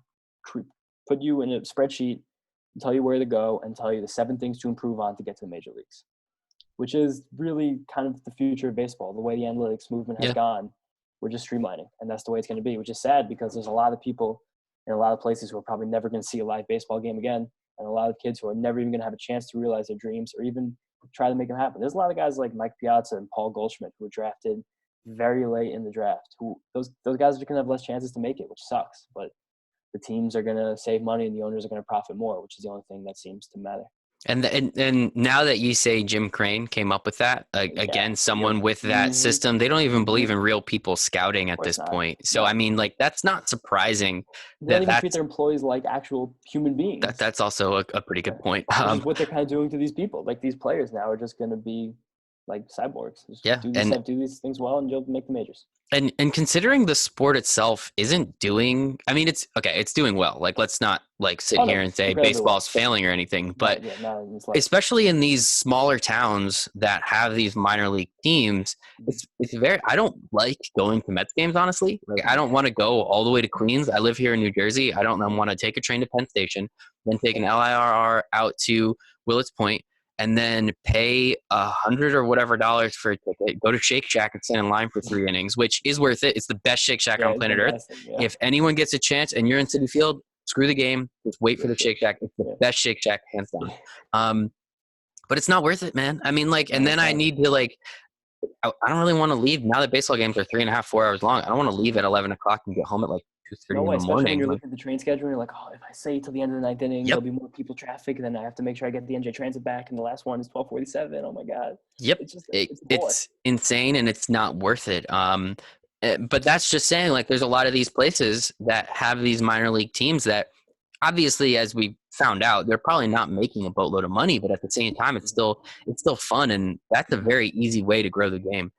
put you in a spreadsheet, tell you where to go, and tell you the 7 things to improve on to get to the major leagues, which is really kind of the future of baseball. The way the analytics movement has gone, we're just streamlining, and that's the way it's going to be, which is sad because there's a lot of people in a lot of places who are probably never going to see a live baseball game again, and a lot of kids who are never even going to have a chance to realize their dreams or even try to make them happen. There's a lot of guys like Mike Piazza and Paul Goldschmidt who were drafted very late in the draft. Those guys are going to have less chances to make it, which sucks. But the teams are going to save money and the owners are going to profit more, which is the only thing that seems to matter. And now that you say Jim Crane came up with that, again, someone with that system, they don't even believe in real people scouting at this point. So, I mean, like, that's not surprising. They don't even treat their employees like actual human beings. That's also a pretty good point. Which is what they're kind of doing to these people. Like, these players now are just going to be, like cyborgs. Just Yeah, do these things well, and you'll make the majors. and considering the sport itself isn't doing, I mean, it's doing well. Like, let's not like sit Oh here no, and say incredibly well. baseball's failing or anything, No, but yeah, not in this life. especially in these smaller towns that have these minor league teams, it's very, I don't like going to Mets games, honestly. Like, I don't want to go all the way to Queens. I live here in New Jersey. I don't want to take a train to Penn Station, then take an LIRR out to Willets Point, and then pay $100 or whatever dollars for a ticket, go to Shake Shack and stand in line for 3 innings, which is worth it. It's the best Shake Shack on planet Earth. Yeah. If anyone gets a chance and you're in Citi Field, screw the game. Just wait for the Shake Shack. It's the best Shake Shack, hands down. But it's not worth it, man. I mean, like, and then I need to, like, I don't really want to leave now that baseball games are 3.5, 4 hours long. I don't want to leave at 11 o'clock and get home at like 2:30 in the especially morning. when you're looking at the train schedule, and you're like, oh, if I stay till the end of the 9th inning, there'll be more people traffic, and then I have to make sure I get the NJ Transit back, and the last one is 12:47. Oh my god. Yep. It's insane, and it's not worth it. But that's just saying, like, there's a lot of these places that have these minor league teams that obviously, as we found out, they're probably not making a boatload of money, but at the same time, it's still fun, and that's a very easy way to grow the game.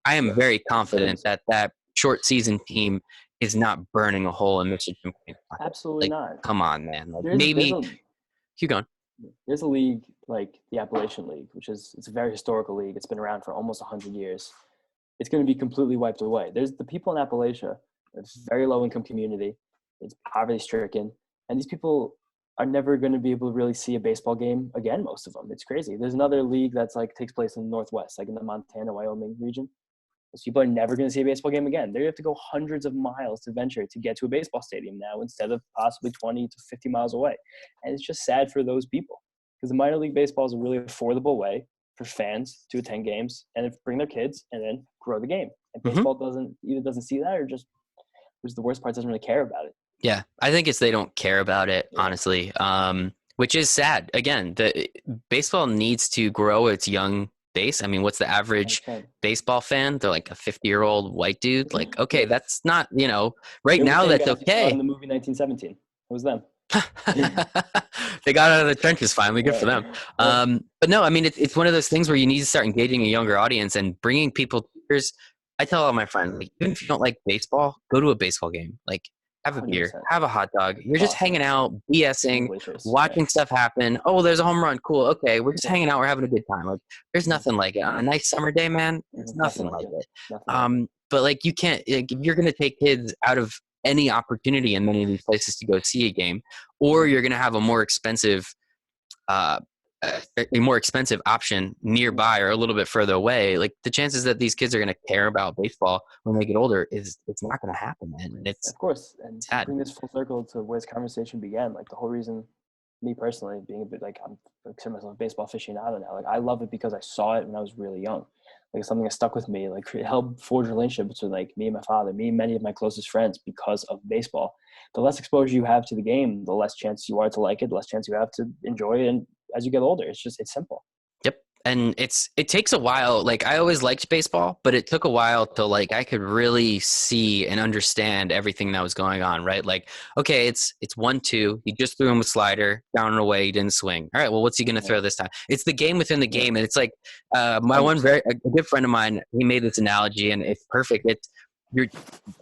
I am very confident that short season team is not burning a hole in Mr. Jim Crane's pocket. Absolutely not. Come on, man. Like, keep going. There's a league like the Appalachian League, it's a very historical league. It's been around for almost 100 years. It's going to be completely wiped away. There's the people in Appalachia. It's a very low income community. It's poverty stricken. And these people are never going to be able to really see a baseball game again, most of them. It's crazy. There's another league that's like takes place in the Northwest, like in the Montana, Wyoming region. Those people are never going to see a baseball game again. They have to go hundreds of miles to venture to get to a baseball stadium now instead of possibly 20 to 50 miles away. And it's just sad for those people because the minor league baseball is a really affordable way for fans to attend games and bring their kids and then grow the game. And baseball doesn't see that, or just, which is the worst part, doesn't really care about it. Yeah, I think it's they don't care about it, honestly, which is sad. Again, the baseball needs to grow its young base. I mean, what's the average baseball fan? They're like a 50-year-old white dude. Like, okay, that's not, right now that's okay. In the movie 1917, it was them. They got out of the trenches finally. Good for them. But no, I mean, it's one of those things where you need to start engaging a younger audience and bringing people. I tell all my friends, like, even if you don't like baseball, go to a baseball game. Like, have a beer, 100%. have a hot dog. You're just hanging out, BSing, watching stuff happen. Oh, there's a home run. Cool. Okay, we're just hanging out. We're having a good time. Like, there's nothing like it. On a nice summer day, man, there's nothing like it. But like, you can't. Like, if you're gonna take kids out of any opportunity in many of these places to go see a game, or you're gonna have a more expensive option nearby or a little bit further away, like, the chances that these kids are going to care about baseball when they get older it's not going to happen, man. And it's, of course, and to bring this full circle to where this conversation began, like, the whole reason, me personally, being a bit like, I'm consider myself a baseball aficionado now, like, I love it because I saw it when I was really young. Like, it's something that stuck with me, like, it helped forge relationships with, like, me and my father, me and many of my closest friends because of baseball. The less exposure you have to the game, the less chance you are to like it, the less chance you have to enjoy it. And as you get older, it's simple. Yep. And it takes a while. Like, I always liked baseball, but it took a while till, like, I could really see and understand everything that was going on, right? Like, okay, it's 1-2. He just threw him a slider down and away. He didn't swing. All right, well, what's he going to throw this time? It's the game within the game. And it's like, a good friend of mine, he made this analogy, and it's perfect. It's you're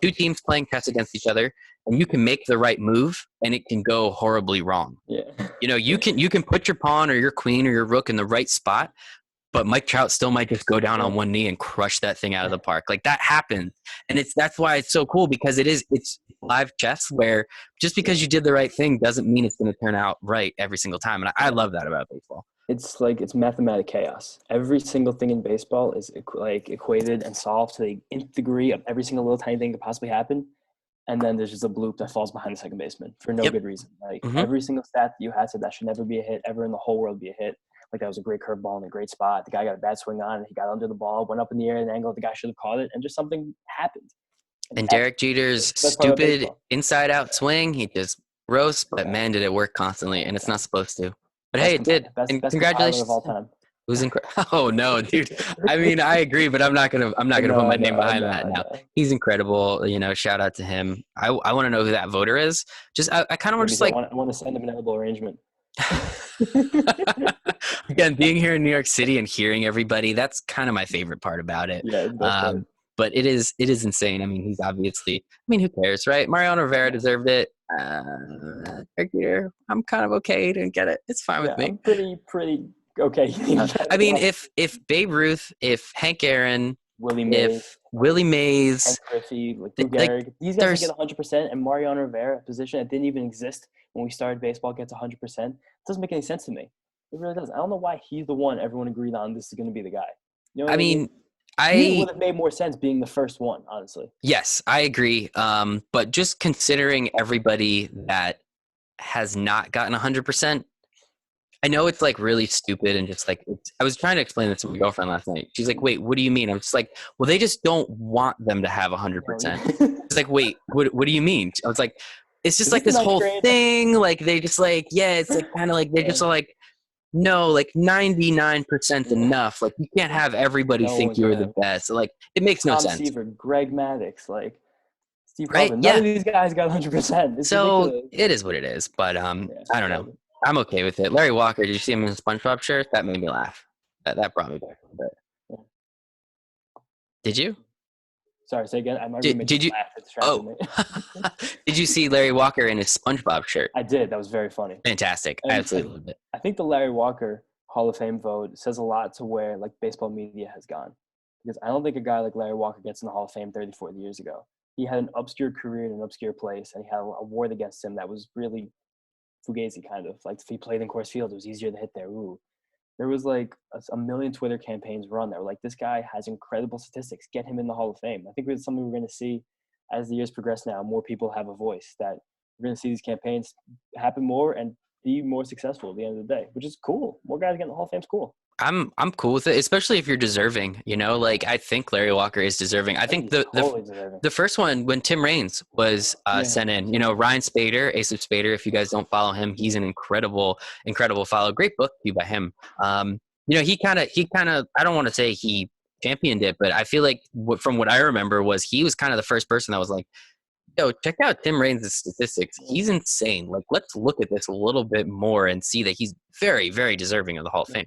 two teams playing chess against each other, and you can make the right move and it can go horribly wrong. Yeah. You can put your pawn or your queen or your rook in the right spot, but Mike Trout still might just go down on one knee and crush that thing out of the park. Like, that happens. And that's why it's so cool, because it's live chess, where just because you did the right thing doesn't mean it's going to turn out right every single time. And I love that about baseball. It's like, it's mathematic chaos. Every single thing in baseball is equated and solved to the nth degree of every single little tiny thing that could possibly happen. And then there's just a bloop that falls behind the second baseman for no good reason. Like, every single stat that you had said that should never be a hit, ever in the whole world be a hit. Like, that was a great curveball in a great spot. The guy got a bad swing on it. He got under the ball, went up in the air at an angle. The guy should have caught it, and just something happened. And Derek Jeter's stupid inside-out swing, he just roasts, but man, did it work constantly, and it's not supposed to. But hey, it did. And congratulations of all time. It was incredible. Oh no, dude. I mean, I agree, but I'm not gonna put my name behind that now. He's incredible. Shout out to him. I want to know who that voter is. I kind of want to just, like, I want to send him an edible arrangement. Again, being here in New York City and hearing everybody, that's kind of my favorite part about it. Yeah, the best part. But it is insane. I mean, he's obviously, I mean, who cares, right? Mariano Rivera deserved it. I'm kind of okay. Didn't get it. It's fine with Yeah, me. I'm pretty okay. I mean, if Babe Ruth, if Hank Aaron, Willie Mays, if Willie Hank Mays, Griffey, like Lou like Gehrig, these guys there's, get 100%, and Mariano Rivera, a position that didn't even exist when we started baseball, gets 100%. It doesn't make any sense to me. It really doesn't. I don't know why he's the one everyone agreed on. This is going to be the guy. You know I what I mean? mean, To me, it would I have made more sense being the first one, honestly. yes, I agree. But just considering everybody that has not gotten 100%, I know it's like really stupid and just like I was trying to explain this to my girlfriend last night. She's like, "Wait, what do you mean?" I'm just like, "Well, they just don't want them to have You 100%." know, It's like, "Wait, what do you mean?" I was like, "It's just is this like the this ninth whole grade? thing. Like they just like, yeah, it's like kind of like they just Yeah, are like, no, like 99% yeah. enough. Like you can't have everybody No think one's you're gonna the have best. So, like it makes no Tom sense, Seaver, Greg Maddux, like Steve right? Harvey. None Yeah. of these guys got 100%. It's So ridiculous. it is what it is. But Yeah, I don't know. whatever. I'm okay with it. Larry Walker, did you see him in a SpongeBob shirt? That made me laugh. That brought me back a little bit. Yeah. Did you? Sorry, say again. My Did roommate did just you? laughed. It distracted Oh, me. did you see Larry Walker in his SpongeBob shirt? I did. That was very funny. Fantastic. I And absolutely loved it. I think the Larry Walker Hall of Fame vote says a lot to where like baseball media has gone. Because I don't think a guy like Larry Walker gets in the Hall of Fame 30, 40 years ago. He had an obscure career in an obscure place, and he had a award against him that was really fugazi kind of. Like if he played in Coors Field, it was easier to hit there. Ooh. There was like a million Twitter campaigns run that were like, this guy has incredible statistics. Get him in the Hall of Fame. I think it's something we're going to see as the years progress now. More people have a voice that we're going to see these campaigns happen more and be more successful at the end of the day, which is cool. More guys getting in the Hall of Fame is cool. I'm cool with it, especially if you're deserving. You know, like I think Larry Walker is deserving. I I think think he's totally deserving. the first one when Tim Raines was Yeah. sent in. You know, Ryan Spader, Ace of Spader. If you guys don't follow him, he's an incredible follow. Great book too by him. You know, he kind of. I don't want to say he championed it, but I feel like from what I remember was he was kind of the first person that was like, yo, check out Tim Raines' statistics. He's insane. Like, let's look at this a little bit more and see that he's very, very deserving of the Hall of Fame.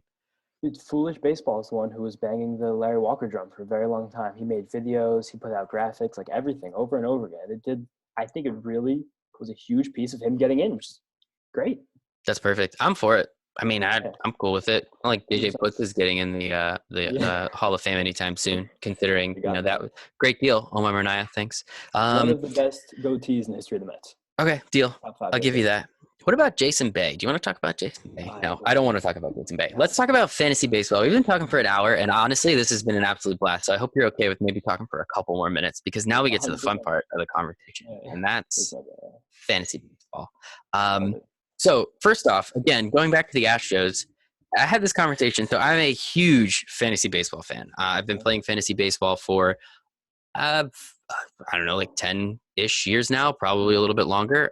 Dude, Foolish Baseball is the one who was banging the Larry Walker drum for a very long time. He made videos, he put out graphics, like everything over and over again. It did, I think it really was a huge piece of him getting in, which is great. That's perfect. I'm for it. I mean, Yeah, I'm cool with it. I like JJ 100%. Booth is getting in the Yeah, Hall of Fame anytime soon. Considering they you got know me. that was great deal. Omar Minaya, thanks. One Um, of the best goatees in the history of the Mets. okay, deal. Top five I'll give you goatee. that. What about Jason Bay? Do you want to talk about Jason Bay? I No, hate I don't Jason. want to talk about Jason Bay. Let's talk about fantasy baseball. We've been talking for an hour, and honestly, this has been an absolute blast. So I hope you're okay with maybe talking for a couple more minutes because now we get to the fun 100%. part of the conversation, Yeah, and it's that's not bad. fantasy baseball. Love Um, it. so first off, again, going back to the Astros, I had this conversation. So I'm a huge fantasy baseball fan. I've been playing fantasy baseball for uh, I don't know, like 10-ish years now, probably a little bit longer.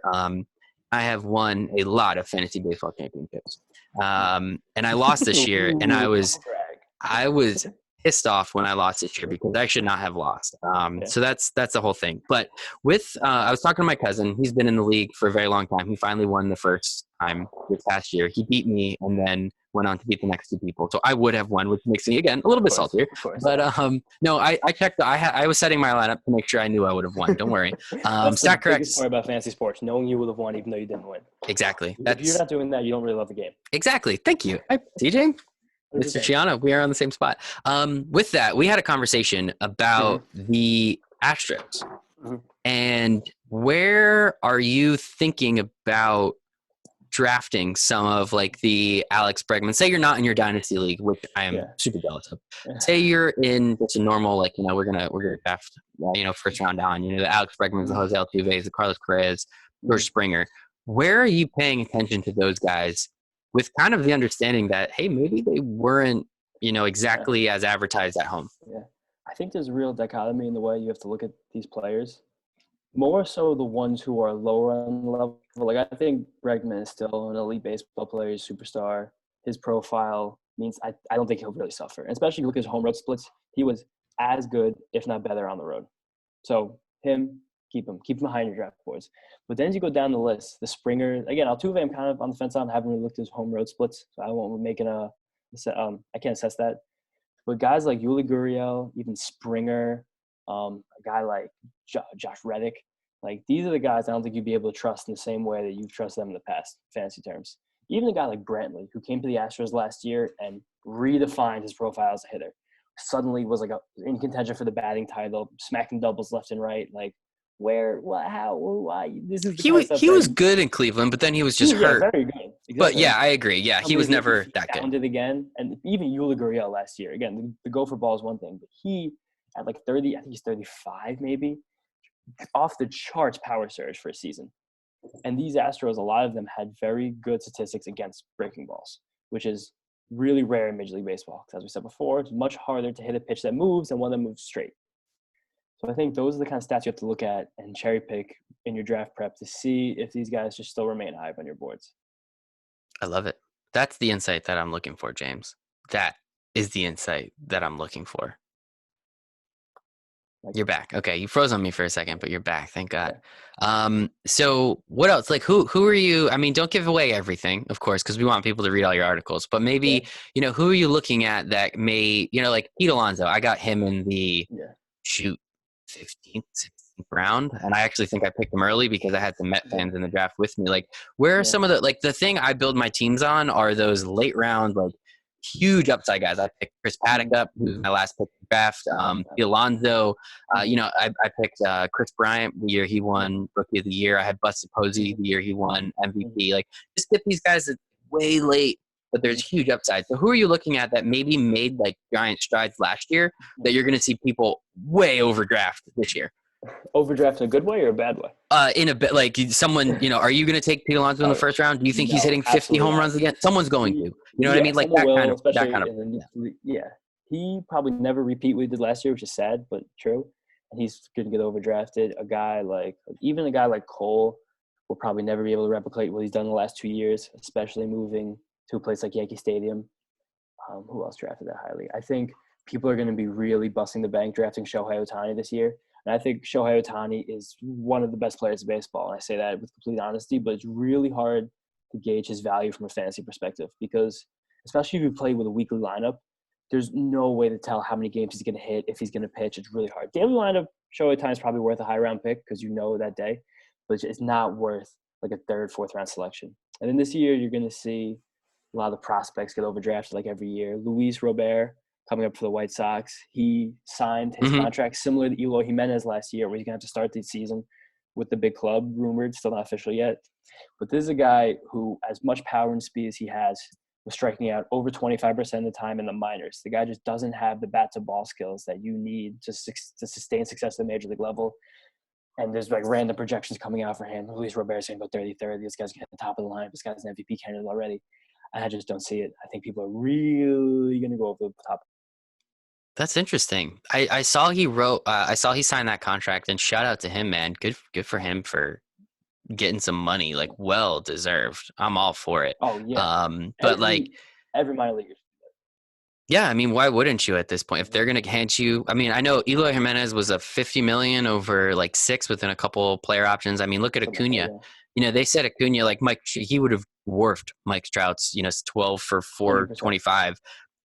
I have won a lot of fantasy baseball championships. And I lost this year, and I Ooh, was humble brag. I was pissed off when I lost this year because I should not have lost. Yeah. So that's the whole thing. But with I was talking to my cousin. He's been in the league for a very long time. He finally won the first time this past year. He beat me and then went on to beat the next two people. So I would have won, which makes me again a little bit saltier. Of course. But Yeah. no, I checked. I was setting my lineup to make sure I knew I would have won. Don't worry. That's the Stat biggest corrects. part about fantasy sports, knowing you will have won even though you didn't win. Exactly. If you're That's not doing that, you don't really love the game. exactly. Thank you. Hi, TJ. Mr. 100%. Schiano, we are on the same spot. With that, we had a conversation about the Astros. Mhm. And where are you thinking about drafting some of like the Alex Bregman? Say you're not in your dynasty league, which I am Yeah. super jealous of. Yeah. Say you're in just a normal, like, you know, we're gonna draft, first round down. You know, the Alex Bregmans, the Jose Altuve's, the Carlos Correas, George Springer. Where are you paying attention to those guys with kind of the understanding that, hey, maybe they weren't, exactly as advertised at home? Yeah. I think there's a real dichotomy in the way you have to look at these players. More so the ones who are lower on the level. Like I think Bregman is still an elite baseball player, he's a superstar. His profile means I don't think he'll really suffer. And especially if you look at his home road splits, he was as good, if not better, on the road. So him, keep them high in your draft boards. But then as you go down the list, the Springer, again, Altuve, I'm kind of on the fence on. I haven't really looked at his home road splits, so I won't be making I can't assess that. But guys like Yuli Gurriel, even Springer, a guy like Josh Reddick, like these are the guys I don't think you'd be able to trust in the same way that you've trusted them in the past, fantasy terms. Even a guy like Brantley, who came to the Astros last year and redefined his profile as a hitter, suddenly was like in contention for the batting title, smacking doubles left and right. Like, where, what, how, why? This is the kind of stuff he was good in Cleveland, but then he was just hurt. Very good. Exactly. But yeah, I agree. Yeah, he was never that good. It again, and even Yuli Gurriel last year. Again, the gopher ball is one thing, but he at like 30, I think he's 35 maybe, off the charts power surge for a season. And these Astros, a lot of them had very good statistics against breaking balls, which is really rare in Major League Baseball. Because as we said before, it's much harder to hit a pitch that moves than one that moves straight. So I think those are the kind of stats you have to look at and cherry pick in your draft prep to see if these guys just still remain high on your boards. I love it. That's the insight that I'm looking for, James. That is the insight that I'm looking for. You're back. Okay, you froze on me for a second, but you're back. Thank God. Yeah. So what else? Like, who are you? I mean, don't give away everything, of course, because we want people to read all your articles. But maybe who are you looking at that may like Pete Alonso? I got him in the 15th, 16th round, and I actually think I picked him early because I had some Met fans in the draft with me. Like, where are some of the thing I build my teams on are those late round huge upside guys. I picked Chris Paddock up, who's my last pick in the draft. Alonso, I picked Chris Bryant the year he won Rookie of the Year. I had Buster Posey the year he won MVP. Like, just get these guys way late, but there's huge upside. So who are you looking at that maybe made giant strides last year that you're going to see people way overdraft this year? Overdraft in a good way or a bad way? In a bit, someone, are you going to take Pete Alonso in the first round? Do you think he's hitting 50 home runs again? Someone's going to. You know what I mean? Like He probably never repeat what he did last year, which is sad, but true. And he's going to get overdrafted. A guy like Cole will probably never be able to replicate what he's done the last 2 years, especially moving to a place like Yankee Stadium. Who else drafted that highly? I think people are going to be really busting the bank drafting Shohei Ohtani this year. And I think Shohei Ohtani is one of the best players in baseball. And I say that with complete honesty, but it's really hard to gauge his value from a fantasy perspective because especially if you play with a weekly lineup, there's no way to tell how many games he's going to hit, if he's going to pitch. It's really hard. Daily lineup, Shohei Ohtani is probably worth a high round pick because that day, but it's not worth like a third, fourth round selection. And then this year, you're going to see a lot of the prospects get overdrafted like every year. Luis Robert, coming up for the White Sox. He signed his contract similar to Eloy Jimenez last year, where he's going to have to start the season with the big club, rumored, still not official yet. But this is a guy who, as much power and speed as he has, was striking out over 25% of the time in the minors. The guy just doesn't have the bat-to-ball skills that you need to sustain success at the major league level. And there's random projections coming out for him. Luis Robert's going to go 30-30. This guy's going to hit the top of the line. This guy's an MVP candidate already. And I just don't see it. I think people are really going to go over the top. That's interesting. I saw he wrote. I saw he signed that contract, and shout out to him, man. Good for him for getting some money, well deserved. I'm all for it. Oh yeah. But every minor leaguer. Yeah, I mean, why wouldn't you at this point? If they're going to hand you, I mean, I know Eloy Jimenez was a $50 million over 6 within a couple player options. I mean, look at Acuna. They said Acuna, Mike, he would have dwarfed Mike Trout's, 12 for 425.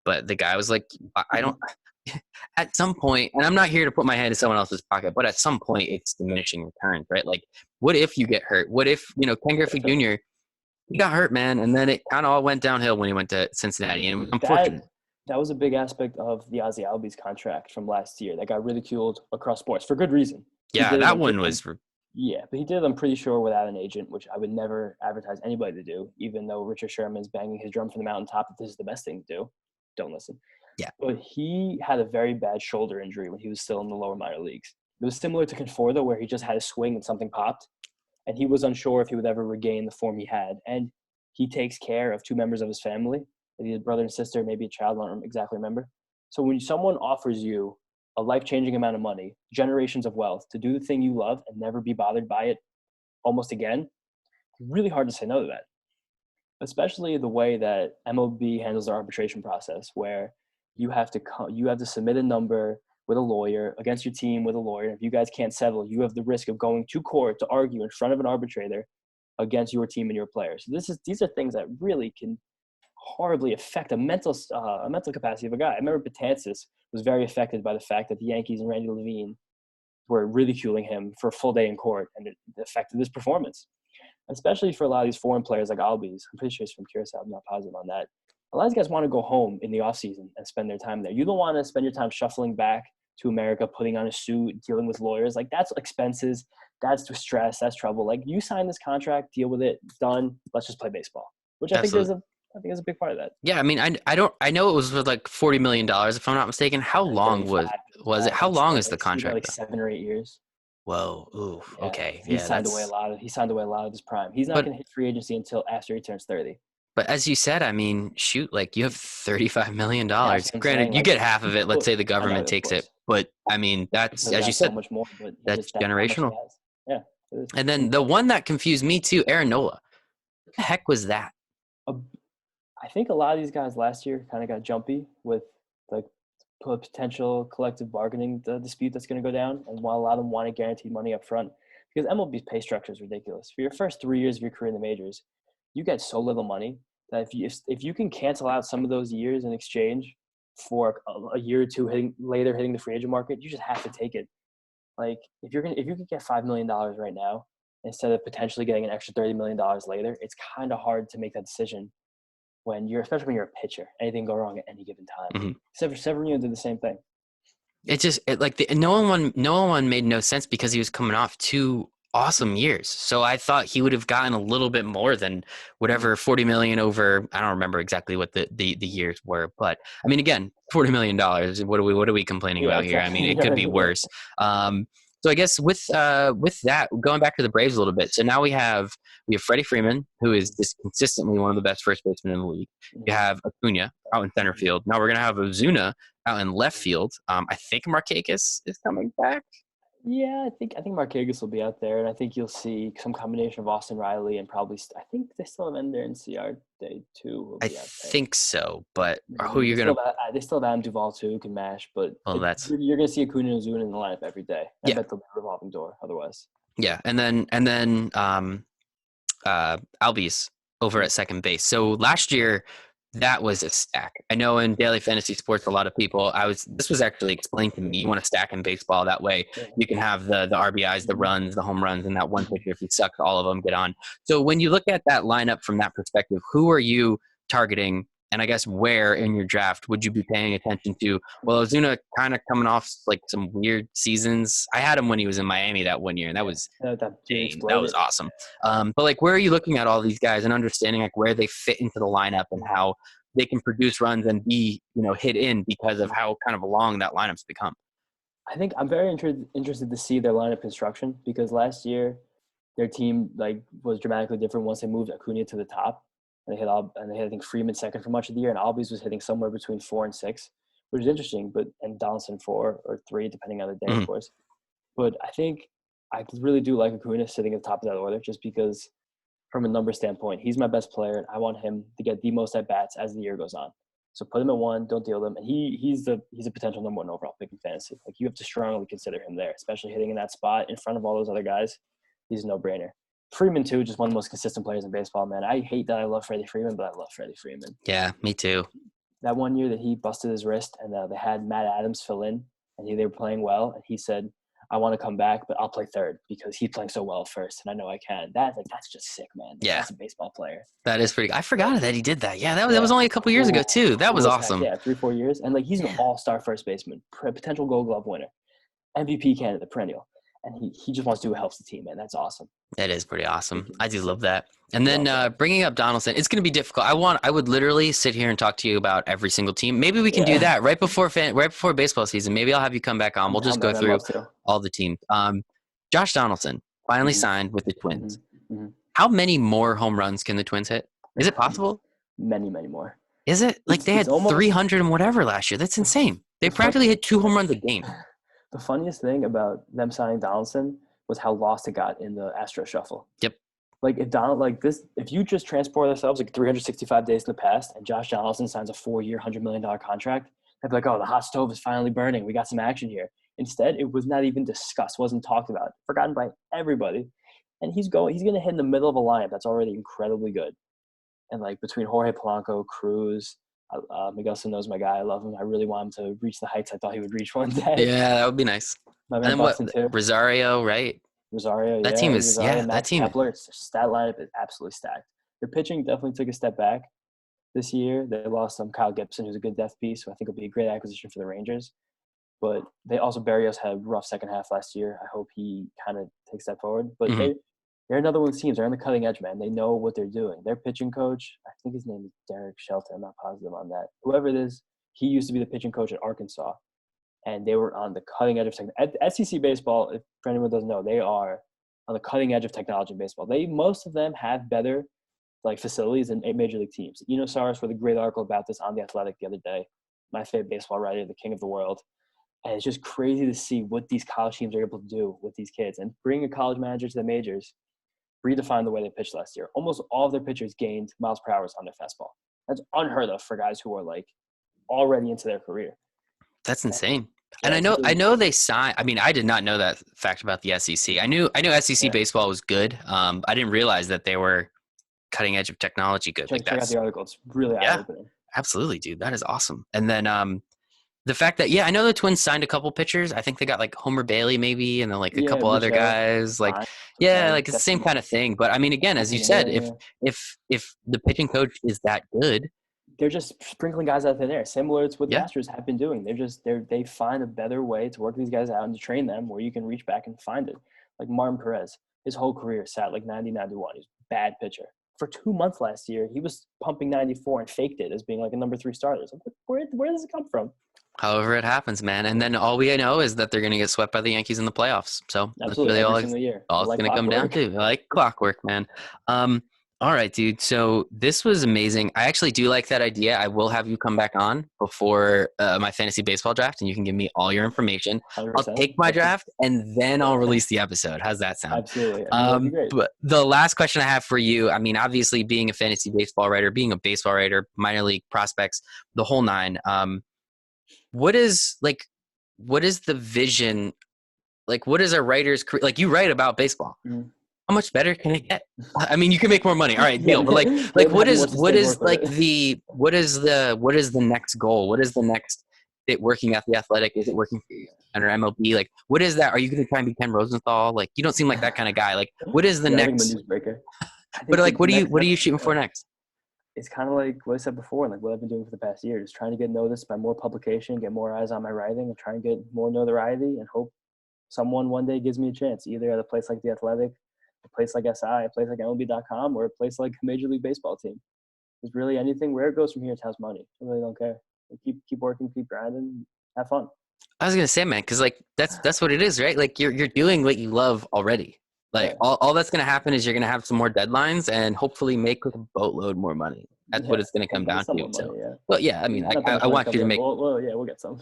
But the guy was I don't. At some point, and I'm not here to put my head in someone else's pocket, but at some point it's diminishing returns, right? What if you get hurt? What if, Ken Griffey Jr., he got hurt, man, and then it kind of all went downhill when he went to Cincinnati, and it was unfortunate. That was a big aspect of the Ozzie Albies contract from last year that got ridiculed across sports for good reason. Yeah, that one was... Yeah, but he did it, I'm pretty sure, without an agent, which I would never advertise anybody to do, even though Richard Sherman's banging his drum from the mountaintop that this is the best thing to do. Don't listen. Yeah. But he had a very bad shoulder injury when he was still in the lower minor leagues. It was similar to Conforto, where he just had a swing and something popped, and he was unsure if he would ever regain the form he had. And he takes care of 2 members of his family, maybe a brother and sister, maybe a child, I don't exactly remember. So when someone offers you a life-changing amount of money, generations of wealth, to do the thing you love and never be bothered by it almost again, it's really hard to say no to that. Especially the way that MLB handles their arbitration process, where you have to submit a number with a lawyer, against your team with a lawyer. If you guys can't settle, you have the risk of going to court to argue in front of an arbitrator against your team and your players. So these are things that really can horribly affect a mental capacity of a guy. I remember Betances was very affected by the fact that the Yankees and Randy Levine were ridiculing him for a full day in court, and it affected his performance. Especially for a lot of these foreign players like Albies. I'm pretty sure he's from Curacao. I'm not positive on that. A lot of these guys want to go home in the offseason and spend their time there. You don't want to spend your time shuffling back to America, putting on a suit, dealing with lawyers. Like, that's expenses. That's stress. That's trouble. Like, you sign this contract, deal with it, done. Let's just play baseball. Which I think there's a big part of that. Yeah, I mean, I know it was for like $40 million, if I'm not mistaken. How long was it? How long is the contract? Like 7 or 8 years. Whoa, ooh, Yeah. okay. He signed away a lot of his prime. He's not going to hit free agency until after he turns 30. But as you said, I mean, shoot, like you have $35 million. Granted, saying, you get half of it. Let's say the government takes it. But I mean, that's, as you said, so much more, but that's generational. Yeah. And then the one that confused me too, Aaron Nola. What the heck was that? I think a lot of these guys last year kind of got jumpy with the potential collective bargaining dispute that's going to go down, and while a lot of them wanted guaranteed money up front, because MLB's pay structure is ridiculous. For your first 3 years of your career in the majors, you get so little money that if you can cancel out some of those years in exchange for a year or two later hitting the free agent market, you just have to take it. Like, if you could get $5 million right now instead of potentially getting an extra $30 million later, it's kind of hard to make that decision especially when you're a pitcher. Anything go wrong at any given time. Mm-hmm. Except for Severino did the same thing. No one made no sense because he was coming off 2 awesome years. So I thought he would have gotten a little bit more than whatever 40 million over. I don't remember exactly what the years were, but I mean, again, $40 million. What are we complaining about here? I mean, it could be worse. So I guess with that, going back to the Braves a little bit. So now we have Freddie Freeman, who is just consistently one of the best first basemen in the league. You have Acuna out in center field. Now we're gonna have Ozuna out in left field. I think Markakis is coming back. Yeah, I think Markakis will be out there, and I think you'll see some combination of Austin Riley and probably I think they still have Ender and CR Day too. I think so, but who you're gonna? They still have Adam Duvall too, who can mash, but you're gonna see Acuna and Ozuna in the lineup every day. I bet they'll be a revolving door otherwise. Yeah, and then Albies over at second base. So last year, that was a stack. I know in daily fantasy sports, a lot of people, this was actually explained to me. You want to stack in baseball that way. You can have the RBIs, the runs, the home runs, and that one pitcher, if you suck, all of them get on. So when you look at that lineup from that perspective, who are you targeting? And I guess where in your draft would you be paying attention to? Well, Ozuna kind of coming off like some weird seasons. I had him when he was in Miami that one year, and that was awesome. But like, where are you looking at all these guys and understanding like where they fit into the lineup and how they can produce runs and be, hit in because of how kind of long that lineup's become? I think I'm very interested to see their lineup construction, because last year their team was dramatically different once they moved Acuna to the top. They hit I think Freeman second for much of the year, and Albies was hitting somewhere between 4 and 6, which is interesting. And Donaldson 4 or 3, depending on the day, of course. But I think I really do like Acuna sitting at the top of that order, just because from a number standpoint, he's my best player, and I want him to get the most at bats as the year goes on. So put him at 1, don't deal with him, and he's a potential number 1 overall pick in fantasy. Like, you have to strongly consider him there, especially hitting in that spot in front of all those other guys. He's a no-brainer. Freeman too, just one of the most consistent players in baseball, man. I hate that I love Freddie Freeman, but I love Freddie Freeman. Yeah, me too. That one year that he busted his wrist and they had Matt Adams fill in, and they were playing well, and he said, I want to come back, but I'll play third because he's playing so well first, and I know I can. That's just sick, man. Yeah. That's a baseball player. That is pretty – I forgot that he did that. Yeah, that was only a couple years ago too. That was awesome. Yeah, 3-4 years. And he's an all-star first baseman, potential Gold Glove winner, MVP candidate, perennial. And he just wants to do what helps the team, man. That's awesome. That is pretty awesome. I do love that. And then bringing up Donaldson, it's going to be difficult. I would literally sit here and talk to you about every single team. Maybe we can do that right before baseball season. Maybe I'll have you come back on. We'll just go through all the teams. Josh Donaldson finally signed with the Twins. Mm-hmm. How many more home runs can the Twins hit? Is it possible? Many, many more. Is it? They had 300 and whatever last year. That's insane. They practically hit 2 home runs a game. The funniest thing about them signing Donaldson was how lost it got in the Astro shuffle. Yep. If you just transport ourselves 365 days in the past, and Josh Donaldson signs a 4-year, $100 million contract, They'd be like, oh, the hot stove is finally burning. We got some action here. Instead, it was not even discussed, wasn't talked about, forgotten by everybody. And he's going to hit in the middle of a lineup that's already incredibly good. And like between Jorge Polanco, Cruz, Miguel knows my guy. I love him. I really want him to reach the heights I thought he would reach one day. Yeah, that would be nice. My And man then what? Buxton too. Rosario, right? Rosario, That yeah. team Eddie is Rosario, that Max team. Kepler. Its stat lineup is absolutely stacked. Their pitching definitely took a step back this year. They lost Kyle Gibson, who's a good depth piece, so I think it'll be a great acquisition for the Rangers. But they also Barrios had a rough second half last year. I hope he kind of takes that forward. But they're another one of the teams. They're on the cutting edge, man. They know what they're doing. Their pitching coach, I think his name is Derek Shelton. I'm not positive on that. Whoever it is, he used to be the pitching coach at Arkansas, and they were on the cutting edge of technology. SEC baseball, if for anyone doesn't know, they are on the cutting edge of technology in baseball. Most of them have better like facilities than major league teams. Saros wrote a great article about this on The Athletic the other day. My favorite baseball writer, the king of the world. And it's just crazy to see what these college teams are able to do with these kids. And bring a college manager to the majors redefined the way they pitched last year. Almost all of their pitchers gained miles per hour on their fastball. That's unheard of for guys who are like already into their career. That's insane. Yeah, and I know they signed. I mean, I did not know that fact about the SEC. I knew SEC baseball was good. I didn't realize that they were cutting edge of technology good. Check out the article. It's really eye-opening. Absolutely, dude. That is awesome. And then the fact that I know the Twins signed a couple pitchers. I think they got like Homer Bailey maybe, and then like a couple other guys. Like like it's the same kind of thing. But I mean, again, as you said, if the pitching coach is that good, they're just sprinkling guys out there, similar to what the Astros have been doing. They find a better way to work these guys out and to train them where you can reach back and find it. Like Martin Perez, his whole career sat like 90, 91. He's a bad pitcher. For 2 months last year, he was pumping 94 and faked it as being like a number 3 starter. So where does it come from? However it happens, man. And then all we know is that they're going to get swept by the Yankees in the playoffs. So that's really all it's going to come down to. Like clockwork, man. All right, dude. So this was amazing. I actually do like that idea. I will have you come back on before my fantasy baseball draft, and you can give me all your information. 100%. I'll take my draft, and then I'll release the episode. How's that sound? Absolutely. But the last question I have for you, I mean, obviously being a fantasy baseball writer, being a baseball writer, minor league prospects, the whole nine, what is the vision? Like, what is a writer's career? Like, you write about baseball. Mm-hmm. How much better can it get? I mean, you can make more money. All right, deal. But what is the next goal? What is the next bit working at the Athletic? Is it working for you under MLB? Like, what is that? Are you going to try and be Ken Rosenthal? Like, you don't seem like that kind of guy. Like, what is the next? But like, what are you shooting for next? It's kind of like what I said before, and like what I've been doing for the past year, is trying to get noticed by more publication, get more eyes on my writing, and try and get more notoriety, and hope someone one day gives me a chance, either at a place like the Athletic, a place like SI, a place like MLB.com, or a place like a Major League Baseball team. There's really anything where it goes from here to house money. I really don't care. Keep working, keep grinding, have fun. I was gonna say, man, because like that's what it is, right? Like you're doing what you love already. Like all that's gonna happen is you're gonna have some more deadlines and hopefully make a boatload more money. That's what it's gonna come down to. Money, so, well, I mean, I want you to make. Well, we'll get some.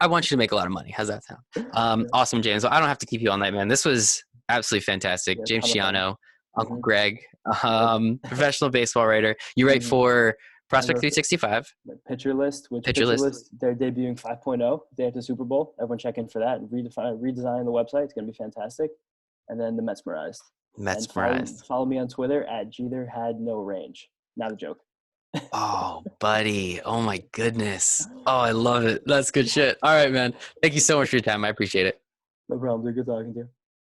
I want you to make a lot of money. How's that sound? Awesome, James. Well, I don't have to keep you all night, man. This was absolutely fantastic. James Schiano, Uncle Greg, professional baseball writer. You write for Prospect 365. Pitcher List. Pitcher List. They're debuting 5.0 day after Super Bowl. Everyone check in for that and redesign the website. It's going to be fantastic. And then the Metsmerized. Follow me on Twitter at JeterHadNoRange. Not a joke. Oh, buddy. Oh, my goodness. Oh, I love it. That's good shit. All right, man. Thank you so much for your time. I appreciate it. No problem. Dude. Good talking to you.